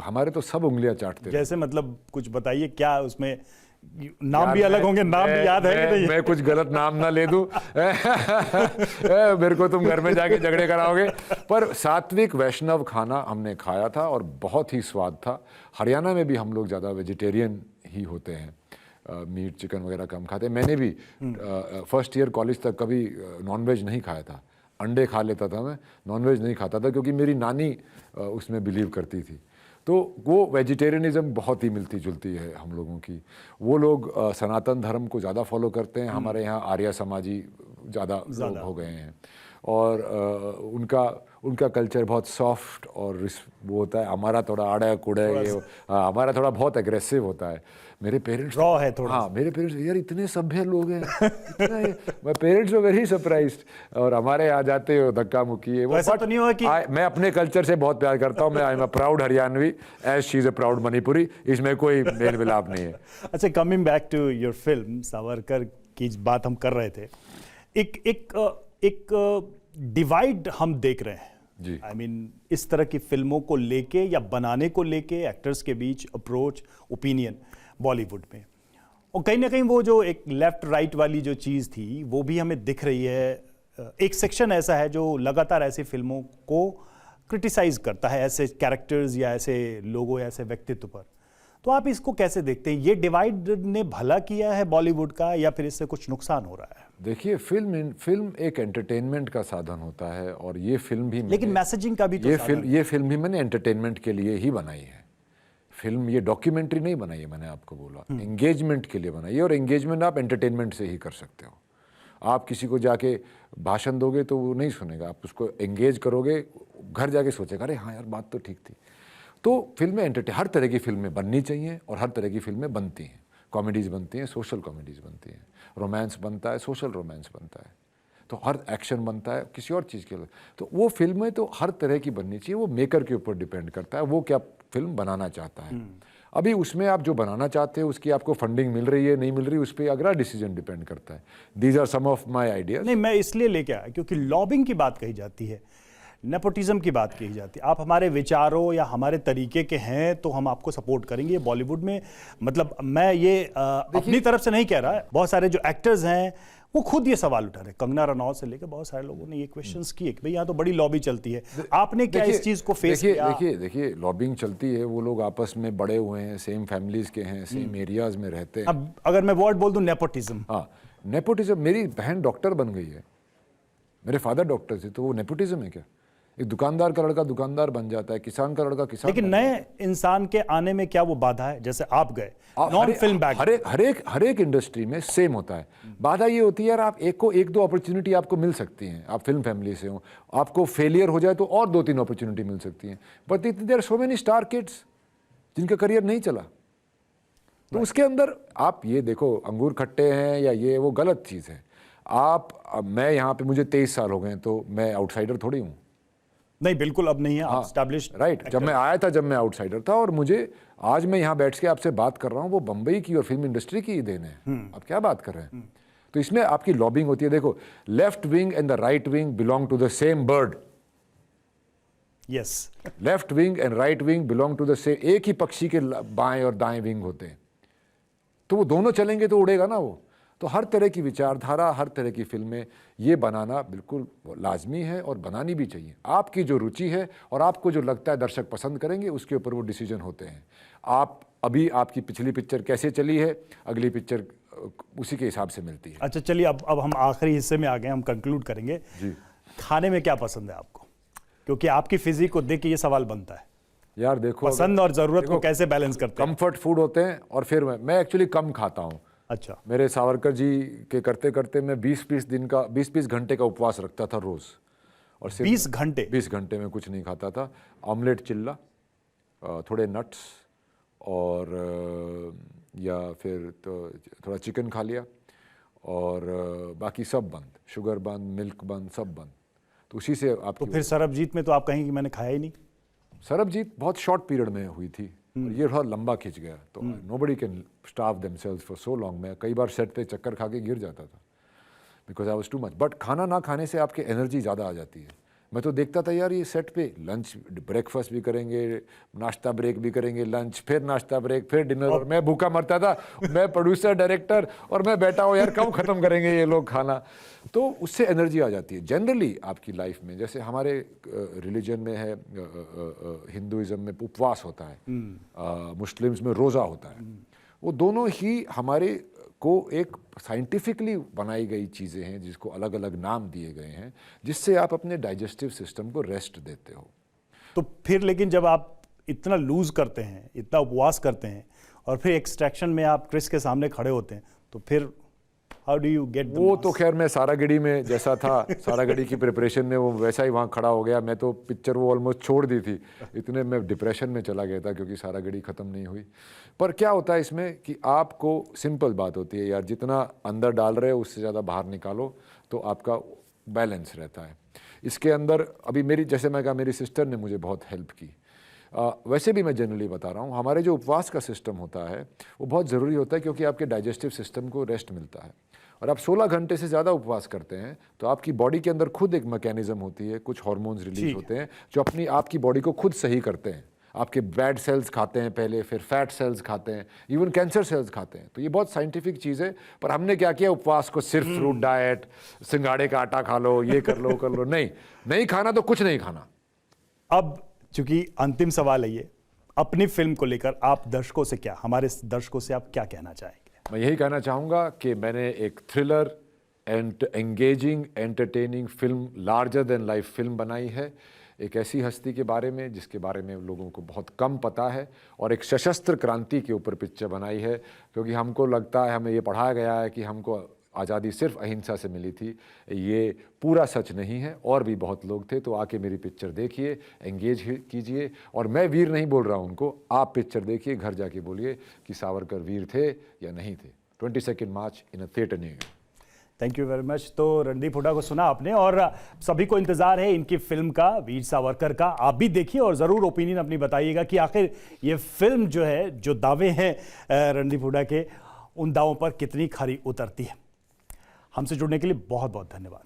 हमारे तो सब उंगलियां चाटते थे। जैसे मतलब कुछ बताइए, क्या उसमें नाम भी अलग होंगे, नाम भी याद है कि नहीं? मैं कुछ गलत नाम ना ले दूं। मेरे को तुम घर में जाके झगड़े कराओगे। पर सात्विक वैष्णव खाना हमने खाया था और बहुत ही स्वाद था। हरियाणा में भी हम लोग ज़्यादा वेजिटेरियन ही होते हैं, मीट चिकन वगैरह कम खाते हैं। मैंने भी फर्स्ट ईयर कॉलेज तक कभी नॉनवेज नहीं खाया था। अंडे खा लेता था मैं, नॉनवेज नहीं खाता था, क्योंकि मेरी नानी उसमें बिलीव करती थी। तो वो वेजिटेरियनिज्म बहुत ही मिलती जुलती है हम लोगों की। वो लोग सनातन धर्म को ज़्यादा फॉलो करते हैं, हमारे यहाँ आर्य समाजी ज़्यादा लोग हो गए हैं। और उनका कल्चर बहुत सॉफ्ट और वो होता है। हमारा थोड़ा आड़ा कुड़ा, ये हमारा थोड़ा बहुत एग्रेसिव होता है। मेरे पेरेंट्स रॉ है थोड़ा। हाँ, मेरे पेरेंट्स यार इतने सभ्य लोग हैं, my parents were very surprised. और हमारे यहाँ जाते हो धक्का मुक्की है वो। ऐसा तो नहीं हुआ कि मैं अपने कल्चर से बहुत प्यार करता हूँ। मैं I am a proud Haryanvi as she is a proud Manipuri. इसमें कोई मेल मिलाप नहीं है। अच्छा, coming back to your film Savarkar की बात हम कर रहे थे, एक डिवाइड हम देख रहे हैं जी। आई मीन इस तरह की फिल्मों को लेके या बनाने को लेके एक्टर्स के बीच अप्रोच, ओपिनियन बॉलीवुड में, और कहीं ना कहीं वो जो एक लेफ्ट राइट वाली जो चीज़ थी वो भी हमें दिख रही है। एक सेक्शन ऐसा है जो लगातार ऐसी फिल्मों को क्रिटिसाइज करता है, ऐसे कैरेक्टर्स या ऐसे लोगों या ऐसे व्यक्तित्व पर। तो आप इसको कैसे देखते हैं? ये डिवाइड ने भला किया है बॉलीवुड का या फिर इससे कुछ नुकसान हो रहा है? देखिए, फिल्म एक एंटरटेनमेंट का साधन होता है, और ये फिल्म भी लेकिन मैसेजिंग का भी तो ये फिल्म भी मैंने एंटरटेनमेंट के लिए ही बनाई है। फिल्म ये डॉक्यूमेंट्री नहीं बनाई है, मैंने आपको बोला एंगेजमेंट के लिए बनाई है। और एंगेजमेंट आप एंटरटेनमेंट से ही कर सकते हो। आप किसी को जाके भाषण दोगे तो वो नहीं सुनेगा, आप उसको एंगेज करोगे, घर जाके सोचेगा अरे हाँ यार बात तो ठीक थी। तो फिल्में हर तरह की फिल्में बननी चाहिए, और हर तरह की फिल्में बनती हैं। कॉमेडीज़ बनती हैं, सोशल कॉमेडीज़ बनती हैं, रोमांस बनता है, सोशल रोमांस बनता है, तो हर एक्शन बनता है किसी और चीज़ के लिए। तो वो फिल्में तो हर तरह की बननी चाहिए। वो मेकर के ऊपर डिपेंड करता है वो क्या फिल्म बनाना चाहता है। अभी उसमें आप जो बनाना चाहते हैं उसकी आपको फंडिंग मिल रही है नहीं मिल रही, उस पर अगला डिसीजन डिपेंड करता है। These are some of my ideas. नहीं, मैं इसलिए लेके आया क्योंकि लॉबिंग की बात कही जाती है, नेपोटिज्म की बात कही जाती है। आप हमारे विचारों या हमारे तरीके के हैं तो हम आपको सपोर्ट करेंगे। बॉलीवुड में मतलब मैं ये अपनी तरफ से नहीं कह रहा, बहुत सारे जो एक्टर्स हैं वो खुद ये सवाल उठा रहे। कंगना रनौत से लेकर बहुत सारे लोगों ने ये क्वेश्चंस किए कि भाई यहाँ तो बड़ी लॉबी चलती है। आपने क्या इस चीज को फेस किया? देखिए लॉबिंग चलती है, वो लोग आपस में बड़े हुए हैं, सेम फैमिलीज के हैं, सेम एरियाज में रहते हैं। अब अगर मैं वर्ड बोल दूं नेपोटिज्म, हाँ नेपोटिज्म। मेरी बहन डॉक्टर बन गई है, मेरे फादर डॉक्टर थे, तो वो नेपोटिज्म है क्या? एक दुकानदार का लड़का दुकानदार बन जाता है, किसान का लड़का किसान। लेकिन नए इंसान के आने में क्या वो बाधा है? जैसे आप गए नॉन फिल्म बैक, हर एक इंडस्ट्री में सेम होता है। बाधा ये होती है यार, आप एक दो अपॉर्चुनिटी आपको मिल सकती हैं, आप फिल्म फैमिली से हो, आपको फेलियर हो जाए तो और 2-3 अपॉर्चुनिटी मिल सकती हैं। But there are so many star kids जिनका करियर नहीं चला। तो उसके अंदर आप ये देखो, अंगूर खट्टे हैं या ये वो गलत चीज़ है। मैं यहाँ पे मुझे 23 साल हो गए, तो मैं आउटसाइडर थोड़ी हूँ। नहीं, बिल्कुल अब नहीं है, आप एस्टैब्लिश्ड। राइट, जब मैं आया था, जब मैं आउटसाइडर था, और मुझे आज मैं यहाँ बैठ के आपसे बात कर रहा हूँ, वो बम्बई की और फिल्म इंडस्ट्री की ही देन है। आप क्या बात कर रहे हैं? तो इसमें आपकी लॉबिंग होती है। देखो, left wing and the right wing belong to the same bird. Yes, left wing and right wing belong to the same, एक ही पक्षी के बाएं और दाएं विंग होते हैं। तो वो दोनों चलेंगे तो उड़ेगा ना वो। तो हर तरह की विचारधारा, हर तरह की फिल्में ये बनाना बिल्कुल लाजमी है और बनानी भी चाहिए। आपकी जो रुचि है और आपको जो लगता है दर्शक पसंद करेंगे, उसके ऊपर वो डिसीजन होते हैं। आप अभी आपकी पिछली पिक्चर कैसे चली है, अगली पिक्चर उसी के हिसाब से मिलती है। अच्छा चलिए, अब हम आखिरी हिस्से में आ गए, हम कंक्लूड करेंगे जी। खाने में क्या पसंद है आपको, क्योंकि आपकी फिजिक को देख के ये सवाल बनता है। यार देखो, पसंद और जरूरत को कैसे बैलेंस करते हैं? कंफर्ट फूड होते हैं और फिर मैं एक्चुअली कम खाता हूँ। अच्छा। मेरे सावरकर जी के करते करते मैं 20-20 घंटे का उपवास रखता था रोज, और सिर्फ 20 घंटे में कुछ नहीं खाता था। ऑमलेट चिल्ला, थोड़े नट्स, और या फिर तो थोड़ा चिकन खा लिया, और बाकी सब बंद, शुगर बंद, मिल्क बंद, सब बंद। तो उसी से आपकी तो फिर सरबजीत में तो आप कहेंगे मैंने खाया ही नहीं। सरबजीत बहुत शॉर्ट पीरियड में हुई थी और ये थोड़ा लंबा खिंच गया, तो nobody can starve themselves for so long. मैं कई बार सेट पे चक्कर खा के गिर जाता था because I was too much. But खाना ना खाने से आपकी एनर्जी ज़्यादा आ जाती है। मैं तो देखता था यार, ये सेट पे लंच ब्रेकफास्ट भी करेंगे, नाश्ता ब्रेक भी करेंगे, लंच फिर नाश्ता ब्रेक फिर डिनर, और मैं भूखा मरता था। मैं प्रोड्यूसर डायरेक्टर और मैं बैठा हूँ, यार कब ख़त्म करेंगे ये लोग खाना। तो उससे एनर्जी आ जाती है जनरली आपकी लाइफ में। जैसे हमारे रिलीजन में है, हिंदुइज्म में उपवास होता है, मुस्लिम्स में रोज़ा होता है। वो दोनों ही हमारे को एक साइंटिफिकली बनाई गई चीज़ें हैं जिसको अलग अलग नाम दिए गए हैं, जिससे आप अपने डाइजेस्टिव सिस्टम को रेस्ट देते हो। तो फिर लेकिन जब आप इतना लूज करते हैं, इतना उपवास करते हैं, और फिर एक्सट्रैक्शन में आप क्रिस के सामने खड़े होते हैं, तो फिर हाउ डू यू गेट? वो तो खैर मैं सारागढ़ी में जैसा था, सारागढ़ी की प्रिपरेशन में वो वैसा ही वहाँ खड़ा हो गया। मैं तो पिक्चर वो ऑलमोस्ट छोड़ दी थी, इतने मैं डिप्रेशन में चला गया था क्योंकि सारागढ़ी ख़त्म नहीं हुई। पर क्या होता है इसमें कि आपको सिंपल बात होती है यार, जितना अंदर डाल रहे हो उससे ज़्यादा बाहर निकालो तो आपका बैलेंस रहता है। इसके अंदर अभी मेरी, जैसे मैं कहा, मेरी सिस्टर ने मुझे बहुत हेल्प की। वैसे भी मैं जनरली बता रहा हूँ, हमारे जो उपवास का सिस्टम होता है वो बहुत ज़रूरी होता है क्योंकि आपके डाइजेस्टिव सिस्टम को रेस्ट मिलता है। और आप 16 घंटे से ज़्यादा उपवास करते हैं तो आपकी बॉडी के अंदर खुद एक मैकेनिज्म होती है, कुछ हार्मोन्स रिलीज होते हैं जो अपनी आपकी बॉडी को खुद सही करते हैं। आपके बैड सेल्स खाते हैं पहले, फिर फैट सेल्स खाते हैं, इवन कैंसर सेल्स खाते हैं। तो ये बहुत साइंटिफिक चीज़ है। पर हमने क्या किया, उपवास को सिर्फ फ्रूट डाइट, सिंगाड़े का आटा खा लो, ये कर लो नहीं खाना तो कुछ नहीं खाना। अब चूंकि अंतिम सवाल है ये, अपनी फिल्म को लेकर आप दर्शकों से क्या, हमारे दर्शकों से आप क्या कहना चाहेंगे? मैं यही कहना चाहूँगा कि मैंने एक thriller and engaging entertaining film, larger than life film बनाई है, एक ऐसी हस्ती के बारे में जिसके बारे में लोगों को बहुत कम पता है, और एक सशस्त्र क्रांति के ऊपर पिक्चर बनाई है। क्योंकि हमको लगता है, हमें ये पढ़ाया गया है कि हमको आज़ादी सिर्फ अहिंसा से मिली थी। ये पूरा सच नहीं है, और भी बहुत लोग थे। तो आके मेरी पिक्चर देखिए, एंगेज कीजिए। और मैं वीर नहीं बोल रहा हूँ उनको, आप पिक्चर देखिए, घर जाके बोलिए कि सावरकर वीर थे या नहीं थे। 22 March in a theatre New York. Thank you very much. तो रणदीप हुड्डा को सुना आपने, और सभी को इंतजार है इनकी फिल्म का, वीर सावरकर का। आप भी देखिए और ज़रूर ओपिनियन अपनी बताइएगा कि आखिर ये फिल्म जो है, जो दावे हैं रणदीप हुड्डा के, उन दावों पर कितनी खरी उतरती है। हमसे जुड़ने के लिए बहुत बहुत धन्यवाद।